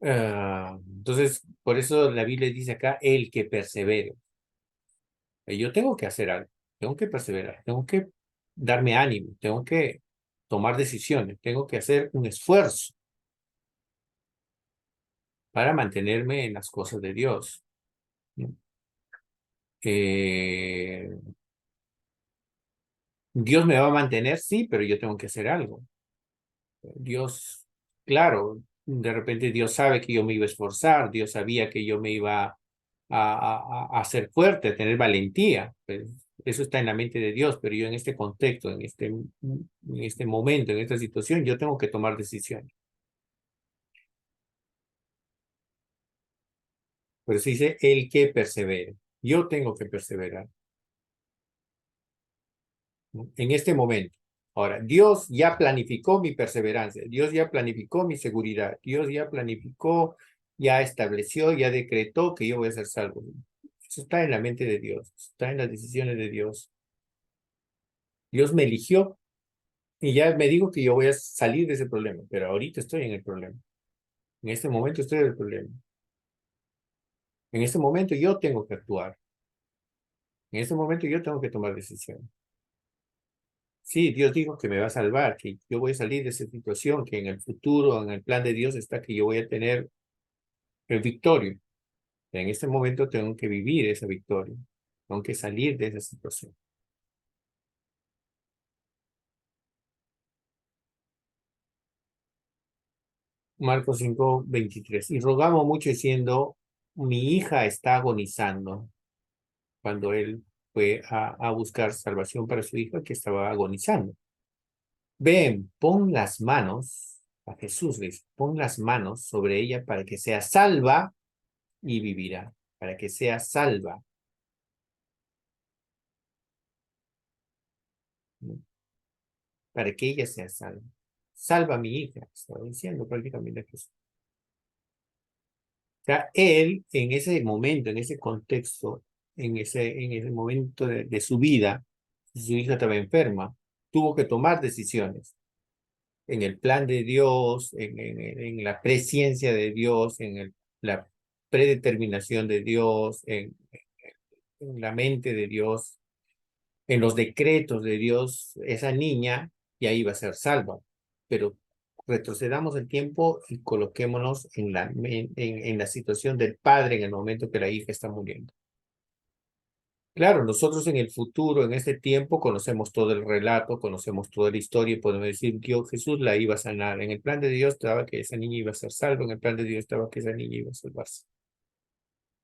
Entonces, por eso la Biblia dice acá, el que persevere. Yo tengo que hacer algo, tengo que perseverar, tengo que darme ánimo, tengo que tomar decisiones, tengo que hacer un esfuerzo para mantenerme en las cosas de Dios, ¿no? Eh, Dios me va a mantener, sí, pero yo tengo que hacer algo. Dios, claro, de repente Dios sabe que yo me iba a esforzar, Dios sabía que yo me iba a hacer fuerte, a tener valentía. Pues, eso está en la mente de Dios, pero yo en este contexto, en este momento, en esta situación, yo tengo que tomar decisiones. Por eso dice el que persevere. Yo tengo que perseverar, ¿no? En este momento. Ahora, Dios ya planificó mi perseverancia, Dios ya planificó mi seguridad, Dios ya planificó, ya estableció, ya decretó que yo voy a ser salvo. Eso está en la mente de Dios, está en las decisiones de Dios. Dios me eligió y ya me dijo que yo voy a salir de ese problema, pero ahorita estoy en el problema. En este momento estoy en el problema. En este momento yo tengo que actuar. En este momento yo tengo que tomar decisiones. Sí, Dios dijo que me va a salvar, que yo voy a salir de esa situación, que en el futuro, en el plan de Dios está que yo voy a tener el victorio. En este momento tengo que vivir esa victoria, tengo que salir de esa situación. Marcos 5:23. Y rogamos mucho diciendo, mi hija está agonizando, cuando él fue a buscar salvación para su hija que estaba agonizando. Ven, pon las manos, a Jesús le dice, pon las manos sobre ella para que sea salva y vivirá, para que sea salva, ¿no? Para que ella sea salva. Salva a mi hija, estaba diciendo prácticamente Jesús. O sea, él en ese momento, en ese contexto, en ese momento de su vida, su hija estaba enferma, tuvo que tomar decisiones en el plan de Dios, en la presciencia de Dios, la predeterminación de Dios, en la mente de Dios, en los decretos de Dios, esa niña ya iba a ser salva. Pero retrocedamos el tiempo y coloquémonos en la situación del padre en el momento que la hija está muriendo. Claro, nosotros en el futuro, en este tiempo, conocemos todo el relato, conocemos toda la historia y podemos decir, Dios Jesús la iba a sanar. En el plan de Dios estaba que esa niña iba a ser salva, en el plan de Dios estaba que esa niña iba a salvarse.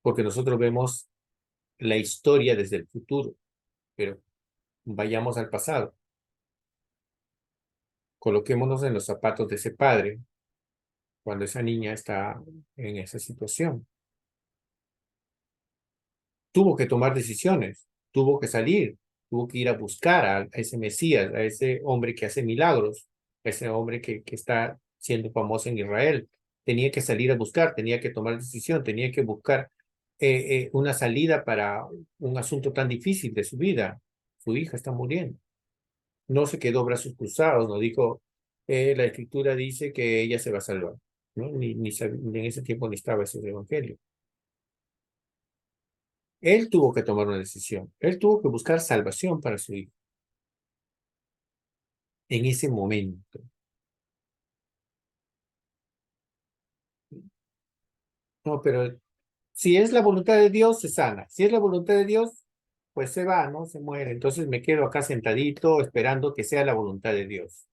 Porque nosotros vemos la historia desde el futuro, pero vayamos al pasado. Coloquémonos en los zapatos de ese padre cuando esa niña está en esa situación. Tuvo que tomar decisiones, tuvo que salir, tuvo que ir a buscar a ese Mesías, a ese hombre que hace milagros, a ese hombre que está siendo famoso en Israel. Tenía que salir a buscar, tenía que tomar decisión, tenía que buscar una salida para un asunto tan difícil de su vida. Su hija está muriendo. No se quedó brazos cruzados, no dijo, la escritura dice que ella se va a salvar, ¿no? Ni en ese tiempo ni estaba ese evangelio. Él tuvo que tomar una decisión. Él tuvo que buscar salvación para su hijo en ese momento. No, pero si es la voluntad de Dios, se sana. Si es la voluntad de Dios, pues se va, ¿no? Se muere. Entonces me quedo acá sentadito esperando que sea la voluntad de Dios.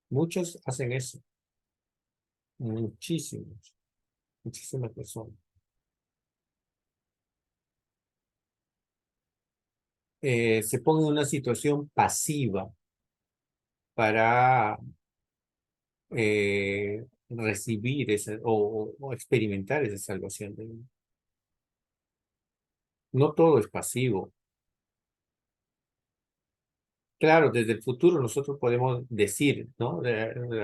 Muchos hacen eso. Muchísimos. Muchísimas personas. Se ponen en una situación pasiva para recibir o experimentar esa salvación de Dios. No todo es pasivo. Claro, desde el futuro nosotros podemos decir, ¿no?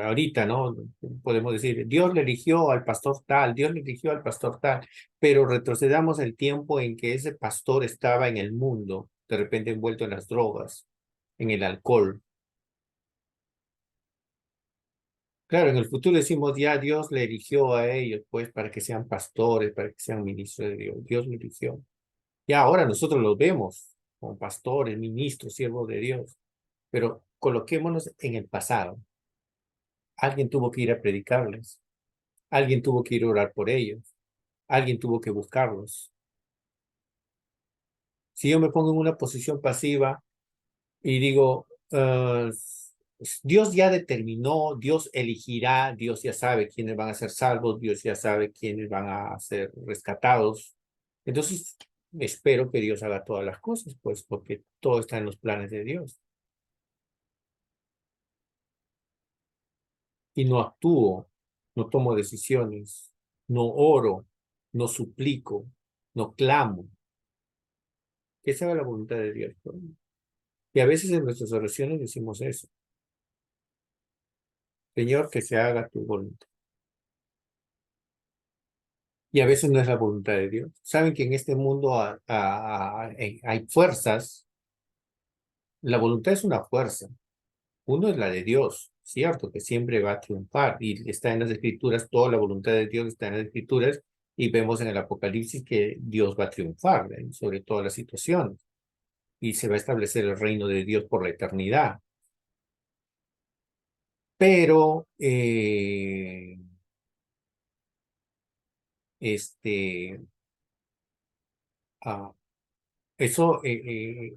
Ahorita, ¿no? Podemos decir, Dios le eligió al pastor tal, Dios le eligió al pastor tal, pero retrocedamos el tiempo en que ese pastor estaba en el mundo, de repente envuelto en las drogas, en el alcohol. Claro, en el futuro decimos, ya Dios le eligió a ellos, pues, para que sean pastores, para que sean ministros de Dios. Dios le eligió. Ya ahora nosotros los vemos como pastores, ministros, siervos de Dios, pero coloquémonos en el pasado. Alguien tuvo que ir a predicarles, alguien tuvo que ir a orar por ellos, alguien tuvo que buscarlos. Si yo me pongo en una posición pasiva y digo, Dios ya determinó, Dios elegirá, Dios ya sabe quiénes van a ser salvos, Dios ya sabe quiénes van a ser rescatados. Entonces, espero que Dios haga todas las cosas, pues, porque todo está en los planes de Dios. Y no actúo, no tomo decisiones, no oro, no suplico, no clamo. Que esa es la voluntad de Dios, ¿no? Y a veces en nuestras oraciones decimos eso. Señor, que se haga tu voluntad. Y a veces no es la voluntad de Dios. Saben que en este mundo hay fuerzas. La voluntad es una fuerza. Uno es la de Dios, cierto, que siempre va a triunfar. Y está en las Escrituras, toda la voluntad de Dios está en las Escrituras. Y vemos en el Apocalipsis que Dios va a triunfar, sobre todas las situaciones. Y se va a establecer el reino de Dios por la eternidad. Pero este, ah, eso, eso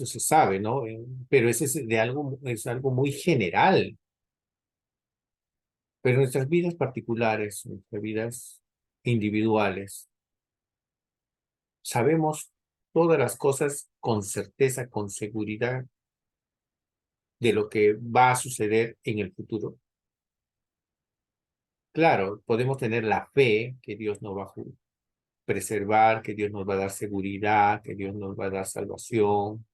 se sabe, ¿no? Pero ese es algo muy general. Pero nuestras vidas particulares, nuestras vidas individuales, sabemos todas las cosas con certeza, con seguridad de lo que va a suceder en el futuro. Claro, podemos tener la fe que Dios nos va a preservar, que Dios nos va a dar seguridad, que Dios nos va a dar salvación,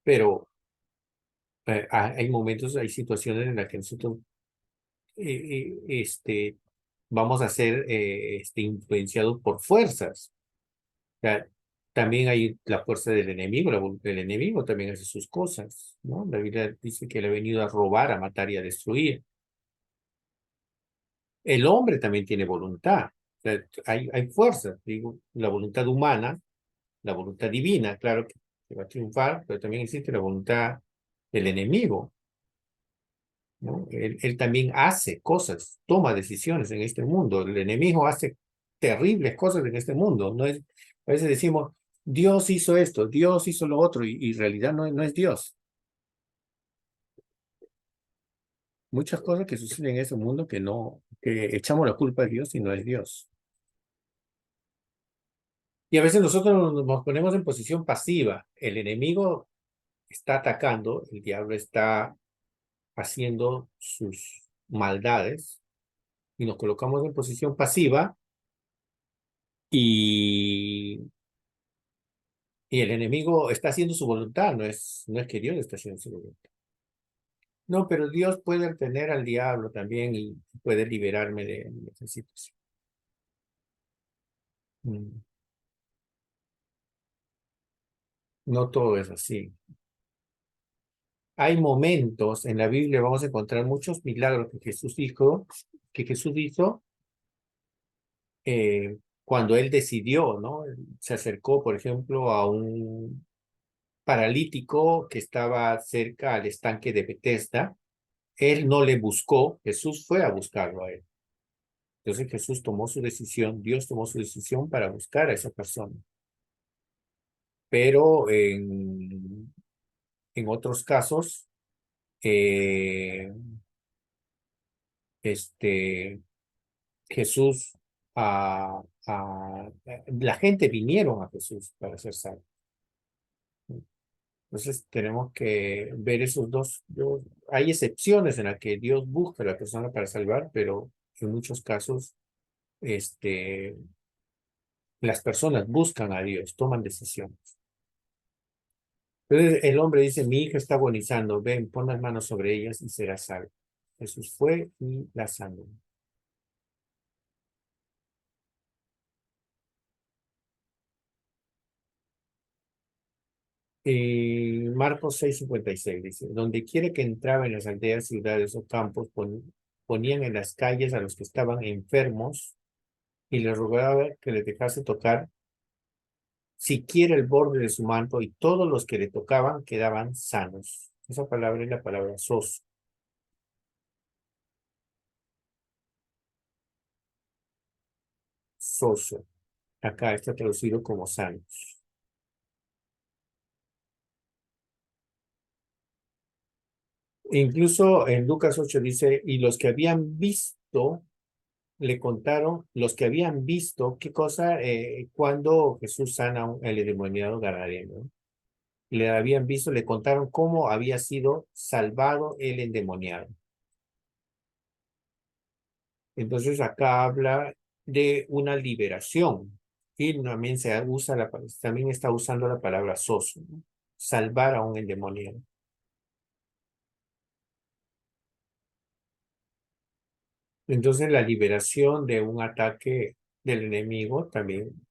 pero hay momentos, hay situaciones en las que nosotros vamos a ser influenciados por fuerzas. O sea, también hay la fuerza del enemigo, el enemigo también hace sus cosas, ¿no? La Biblia dice que él ha venido a robar, a matar y a destruir. El hombre también tiene voluntad. O sea, hay fuerzas, digo, la voluntad humana, la voluntad divina, claro que va a triunfar, pero también existe la voluntad del enemigo, ¿no? Él también hace cosas, toma decisiones en este mundo. El enemigo hace terribles cosas en este mundo. No es, a veces decimos, Dios hizo esto, Dios hizo lo otro, y en realidad no es Dios. Muchas cosas que suceden en ese mundo que echamos la culpa a Dios y no es Dios. Y a veces nosotros nos ponemos en posición pasiva. El enemigo está atacando, el diablo está haciendo sus maldades y nos colocamos en posición pasiva y, y el enemigo está haciendo su voluntad, no es que Dios está haciendo su voluntad. No, pero Dios puede tener al diablo también y puede liberarme de esa situación. Mm, No todo es así. Hay momentos en la Biblia, vamos a encontrar muchos milagros que Jesús hizo, cuando él decidió, ¿no? Se acercó, por ejemplo, a un paralítico que estaba cerca al estanque de Bethesda. Él no le buscó, Jesús fue a buscarlo a él. Entonces Jesús tomó su decisión, Dios tomó su decisión para buscar a esa persona. Pero en otros casos, eh, este, Jesús, la gente vinieron a Jesús para ser salvos. Entonces tenemos que ver esos dos. Hay excepciones en las que Dios busca a la persona para salvar, pero en muchos casos las personas buscan a Dios, toman decisiones. Entonces el hombre dice, mi hija está agonizando, ven, pon las manos sobre ellas y será salvo. Jesús fue y la sanó. Marcos 6:56 dice, donde quiera que entraba en las aldeas, ciudades o campos, ponían en las calles a los que estaban enfermos y les rogaba que les dejase tocar siquiera el borde de su manto, y todos los que le tocaban quedaban sanos. Esa palabra es la palabra sos. Soso. Acá está traducido como sanos. Incluso en Lucas 8 dice, y los que habían visto, le contaron, los que habían visto, qué cosa, cuando Jesús sana el endemoniado gadareno. Le habían visto, le contaron cómo había sido salvado el endemoniado. Entonces acá habla de una liberación. Y también también está usando la palabra soso, ¿no? Salvar a un endemoniado. Entonces la liberación de un ataque del enemigo también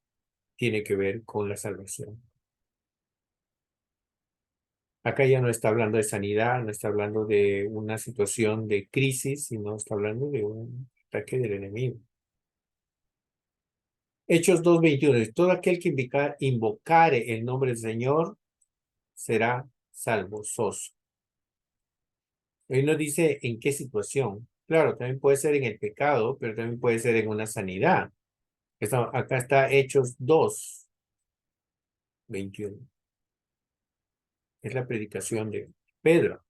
tiene que ver con la salvación. Acá ya no está hablando de sanidad, no está hablando de una situación de crisis, sino está hablando de un ataque del enemigo. Hechos 2:21. Todo aquel que invocare el nombre del Señor será salvo. Sos. Él no dice en qué situación. Claro, también puede ser en el pecado, pero también puede ser en una sanidad. Acá está Hechos 2:21. Es la predicación de Pedro.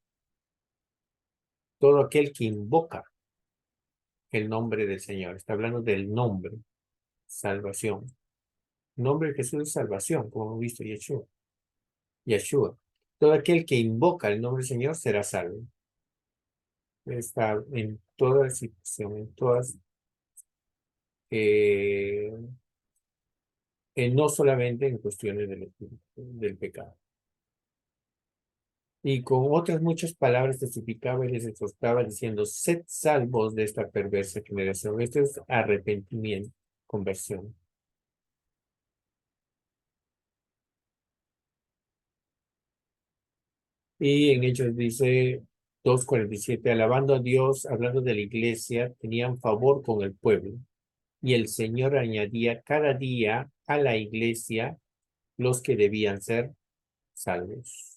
Todo aquel que invoca el nombre del Señor. Está hablando del nombre, salvación. El nombre de Jesús es salvación, como hemos visto, Yeshua. Yeshua. Todo aquel que invoca el nombre del Señor será salvo. Está en toda situación, en todas, no solamente en cuestiones del pecado. Y con otras muchas palabras testificaba y les exhortaba diciendo, sed salvos de esta perversa generación. Esto es arrepentimiento, conversión. Y en Hechos dice 2:47, alabando a Dios, hablando de la iglesia, tenían favor con el pueblo. Y el Señor añadía cada día a la iglesia los que debían ser salvos.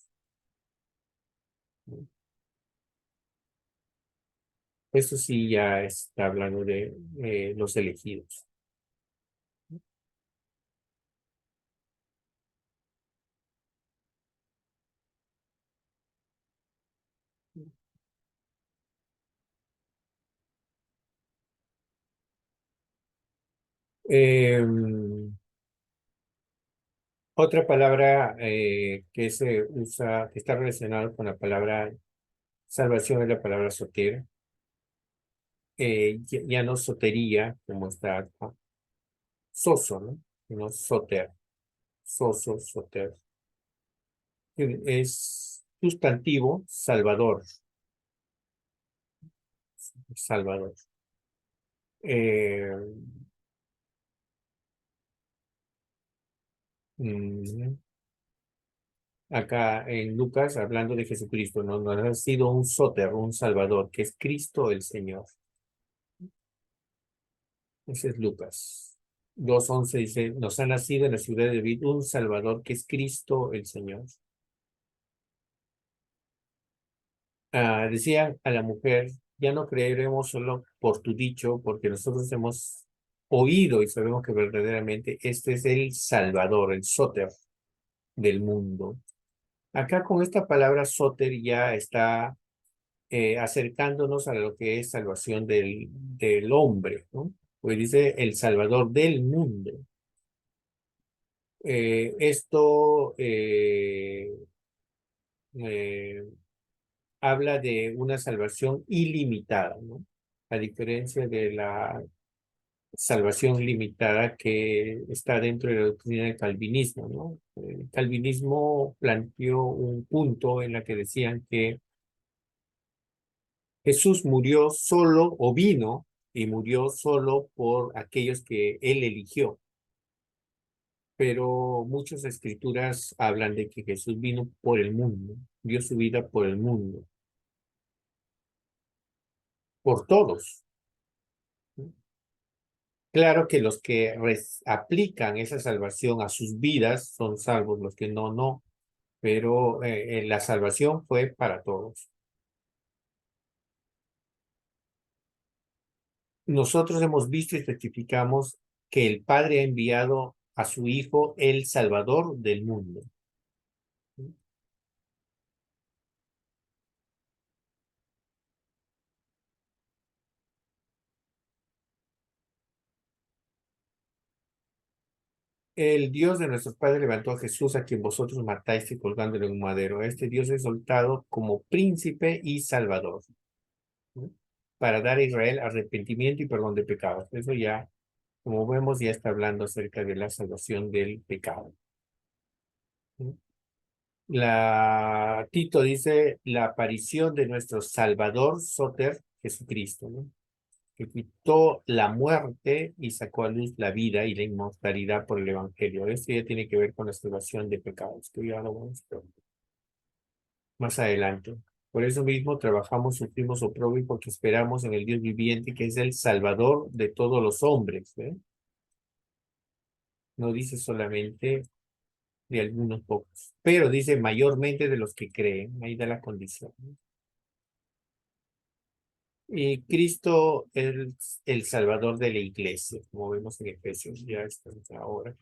Esto sí ya está hablando de los elegidos. Otra palabra que se usa, que está relacionada con la palabra salvación es la palabra soter. Ya no sotería, como está acá. Soso, ¿no? No soter. Soso, soter. Es sustantivo, salvador. Salvador. Eh, mm, Acá en Lucas, hablando de Jesucristo, nos ha sido un soter, un salvador, que es Cristo el Señor. Ese es Lucas. 2:11 dice, nos ha nacido en la ciudad de David un Salvador que es Cristo el Señor. Decía a la mujer, ya no creeremos solo por tu dicho, porque nosotros hemos oído y sabemos que verdaderamente este es el Salvador, el Soter del mundo. Acá con esta palabra Soter ya está acercándonos a lo que es salvación del hombre, ¿no? Pues dice el Salvador del mundo. Esto habla de una salvación ilimitada, ¿no? A diferencia de la salvación limitada que está dentro de la doctrina del calvinismo, ¿no? El calvinismo planteó un punto en la que decían que Jesús murió solo o vino y murió solo por aquellos que él eligió. Pero muchas escrituras hablan de que Jesús vino por el mundo, dio su vida por el mundo, por todos. Claro que los que aplican esa salvación a sus vidas son salvos, los que no, no. Pero la salvación fue para todos. Nosotros hemos visto y testificamos que el Padre ha enviado a su Hijo, el Salvador del mundo. El Dios de nuestros padres levantó a Jesús, a quien vosotros matáis y colgándole en un madero. Este Dios es soltado como príncipe y salvador, ¿no? Para dar a Israel arrepentimiento y perdón de pecados. Eso ya, como vemos, ya está hablando acerca de la salvación del pecado, ¿no? Tito dice la aparición de nuestro Salvador Soter, Jesucristo, ¿no? Que quitó la muerte y sacó a luz la vida y la inmortalidad por el Evangelio. Esto ya tiene que ver con la salvación de pecados, que ya lo vamos a ver más adelante. Por eso mismo trabajamos, sufrimos oprobio porque esperamos en el Dios viviente, que es el Salvador de todos los hombres, ¿eh? No dice solamente de algunos pocos, pero dice mayormente de los que creen. Ahí da la condición, ¿no? Y Cristo es el Salvador de la iglesia, como vemos en Efesios, ya estamos ahora.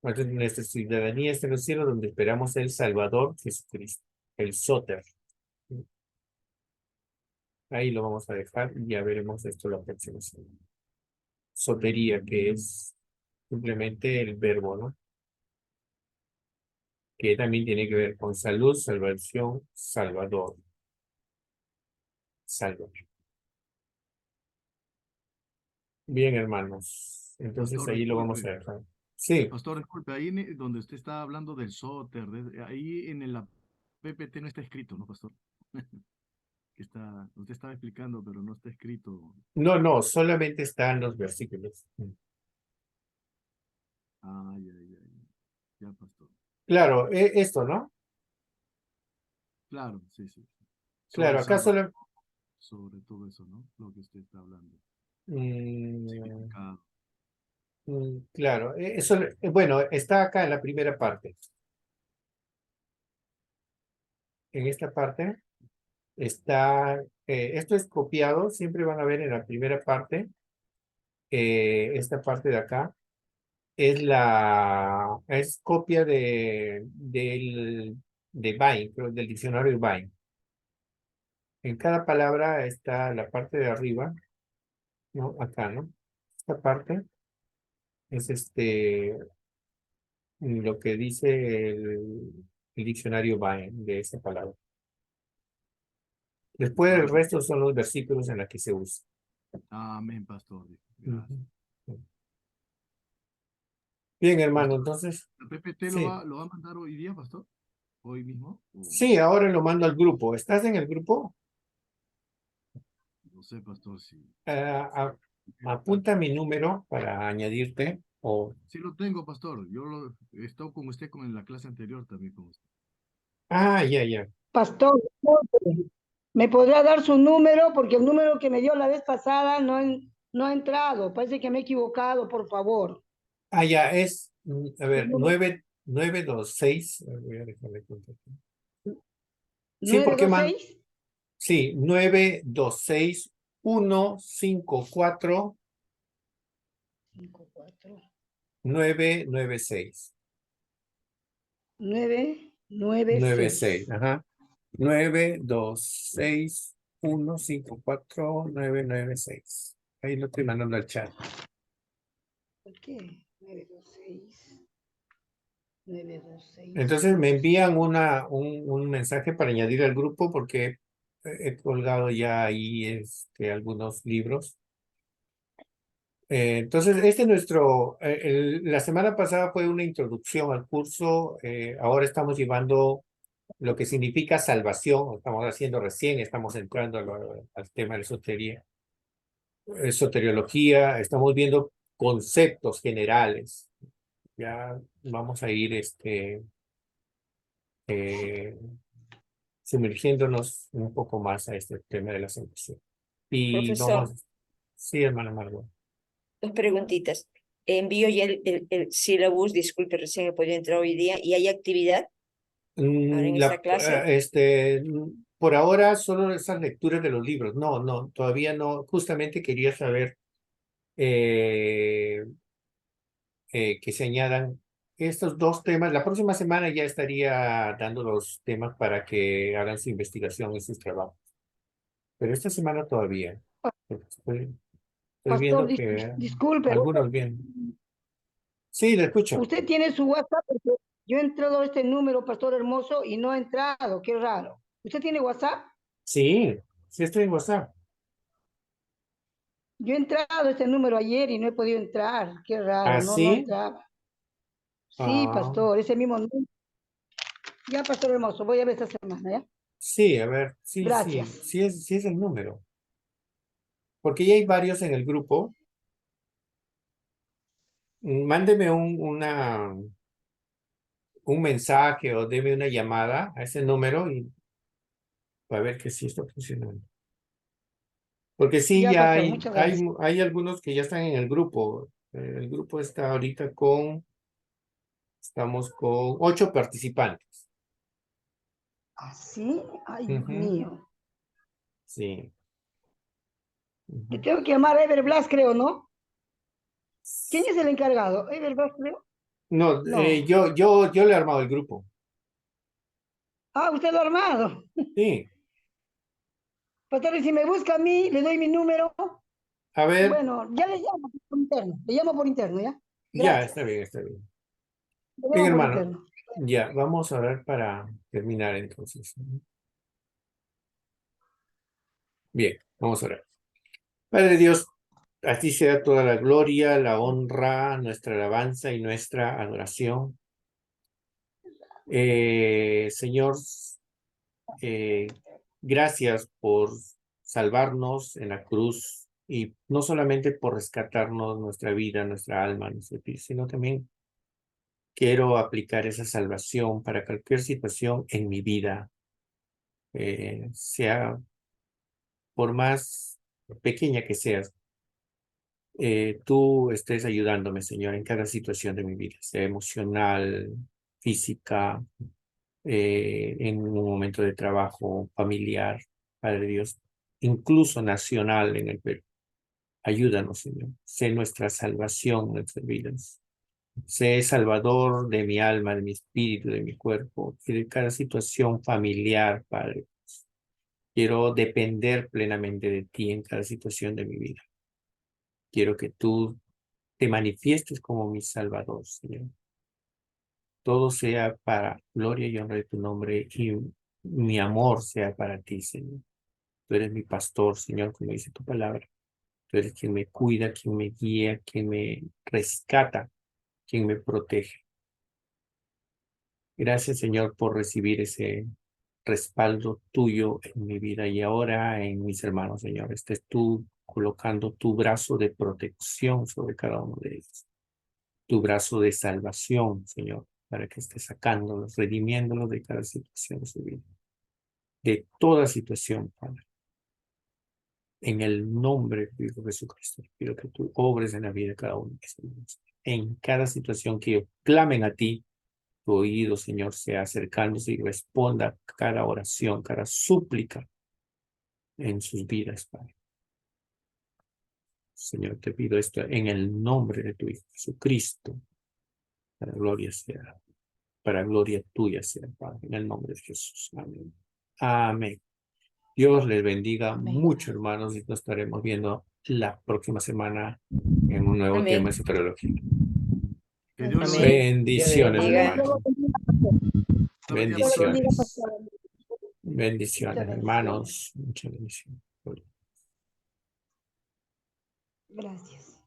Entonces, nuestra ciudadanía está en los cielos, donde esperamos el Salvador Jesucristo, el Soter. Ahí lo vamos a dejar y ya veremos esto la próxima semana. Sotería, que es simplemente el verbo, ¿no? Que también tiene que ver con salud, salvación, salvador, salvador. Bien, hermanos. Entonces Pastor, ahí lo vamos a disculpe. dejar. Sí, Pastor, disculpe, ahí donde usted está hablando del Soter, ahí en el PPT no está escrito, ¿no, Pastor? Usted estaba explicando, pero no está escrito. no, no, solamente están los versículos. Ah, ya, Pastor. Claro, esto, ¿no? Claro, sí. Claro, Sobre acá salvación, solo... sobre todo eso, ¿no? Lo que usted está hablando. mm, Significado. claro, eso, bueno, está acá en la primera parte. En esta parte está, esto es copiado, siempre van a ver en la primera parte, esta parte de acá, es copia de Vine, creo, del diccionario Vine. En cada palabra está la parte de arriba, ¿no? Acá, ¿no? Esta parte es lo que dice el diccionario Vine de esa palabra. Después Ah, el resto son los versículos en los que se usa. amén, Pastor. Gracias. Ujú. Bien, hermano, Pastor, entonces, ¿la PPT sí. lo va a mandar hoy día, Pastor? ¿Hoy mismo? Sí, ahora lo mando al grupo. ¿Estás en el grupo? No sé, Pastor, si. Ah, Ah, apunta mi número para añadirte. O... sí lo tengo, Pastor. He estado con usted con la clase anterior también con usted. Ya. Pastor, ¿me podrá dar su número? Porque el número que me dio la vez pasada No ha entrado, parece que me he equivocado, por favor. Ah, ya, es, a El ver, número 926. Voy a dejarle contar. Sí, porque 926. sí, 926-154-996. 54 96, 996. ajá. 926-154-996. Ahí lo estoy mandando al chat. ¿Por qué? 926. 926. Entonces me envían un mensaje para añadir al grupo porque he colgado ya ahí algunos libros. Entonces, este es nuestro, la semana pasada fue una introducción al curso, ahora estamos llevando lo que significa salvación, estamos haciendo recién, estamos entrando al tema de soteriología, estamos viendo conceptos generales, ya vamos a ir eh, sumergiéndonos un poco más a este tema de la salvación. Y Profesor, vamos, sí, hermana Margot. dos preguntitas. Envío ya el sílabus, disculpe, recién he podido entrar hoy día, ¿y hay actividad ahora en esta clase? Por ahora solo esas lecturas de los libros. No, no, todavía no. Justamente quería saber eh, que se añadan estos dos temas. La próxima semana ya estaría dando los temas para que hagan su investigación y sus trabajos. Pero esta semana todavía. Estoy Pastor, viendo que disculpe, algunos bien. Sí, le escucho. usted tiene su WhatsApp porque yo he entrado a este número, Pastor Hermoso, y no ha entrado. Qué raro. ¿Usted tiene WhatsApp? Sí, sí estoy en WhatsApp. Yo he entrado a este número ayer y no he podido entrar. Qué ¿Ah, raro, no sí? entraba. Sí, Ah, Pastor, ese mismo número. Ya, Pastor Hermoso, voy a ver esta semana, ¿ya? sí, a ver, sí, sí, Gracias. sí es el número. Porque ya hay varios en el grupo. Mándeme un mensaje o deme una llamada a ese número y a ver que sí está funcionando. Porque sí, Ya, ya Pastor, muchas gracias. hay algunos que ya están en el grupo. El grupo está ahorita estamos con 8 participantes. ¿Así? Ay, Dios Ujú, mío. sí. Te Ujú. tengo que llamar a Ever Blas, creo, ¿no? ¿Quién es el encargado? ¿Ever Blas, creo? No, No. yo le he armado el grupo. Ah, usted lo ha armado. Sí. Pastor, y si me busca a mí, le doy mi número. A ver, Bueno, ya le llamo por interno. Le llamo por interno, ¿ya? ya, Gracias. está bien, está bien. Le Bien, llamo por hermano. interno. Ya, vamos a ver para terminar entonces. Bien, vamos a ver. Padre Dios, a ti sea toda la gloria, la honra, nuestra alabanza y nuestra adoración. Señor, eh, gracias por salvarnos en la cruz y no solamente por rescatarnos nuestra vida, nuestra alma, nuestro espíritu, sino también quiero aplicar esa salvación para cualquier situación en mi vida, sea por más pequeña que sea. Tú estés ayudándome, Señor, en cada situación de mi vida, sea emocional, física, en un momento de trabajo familiar, Padre Dios, incluso nacional en el Perú. Ayúdanos, Señor. Sé nuestra salvación en nuestras vidas. Sé salvador de mi alma, de mi espíritu, de mi cuerpo y de cada situación familiar, Padre. Quiero depender plenamente de ti en cada situación de mi vida. Quiero que tú te manifiestes como mi Salvador, Señor. Todo sea para gloria y honra de tu nombre y mi amor sea para ti, Señor. Tú eres mi pastor, Señor, como dice tu palabra. Tú eres quien me cuida, quien me guía, quien me rescata, quien me protege. Gracias, Señor, por recibir ese respaldo tuyo en mi vida y ahora en mis hermanos, Señor. Estés tú colocando tu brazo de protección sobre cada uno de ellos. Tu brazo de salvación, Señor, para que estés sacándolos, redimiéndolos de cada situación de su vida. De toda situación, Padre. En el nombre de tu Hijo Jesucristo, pido que tú obres en la vida de cada uno de ellos. En cada situación que ellos clamen a ti, tu oído, Señor, sea acercándose y responda cada oración, cada súplica en sus vidas, Padre. Señor, te pido esto en el nombre de tu Hijo Jesucristo, para gloria tuya sea, Padre, en el nombre de Jesús. Amén. Amén. Dios les bendiga mucho, hermanos, y nos estaremos viendo la próxima semana en un nuevo Amén. tema de soteriología. Que Dios los Amén. Bendiciones, Dios le bendiga. hermanos. bendiga. Bendiciones. Muchas Bendiciones, hermanos. Muchas bendiciones. Gracias.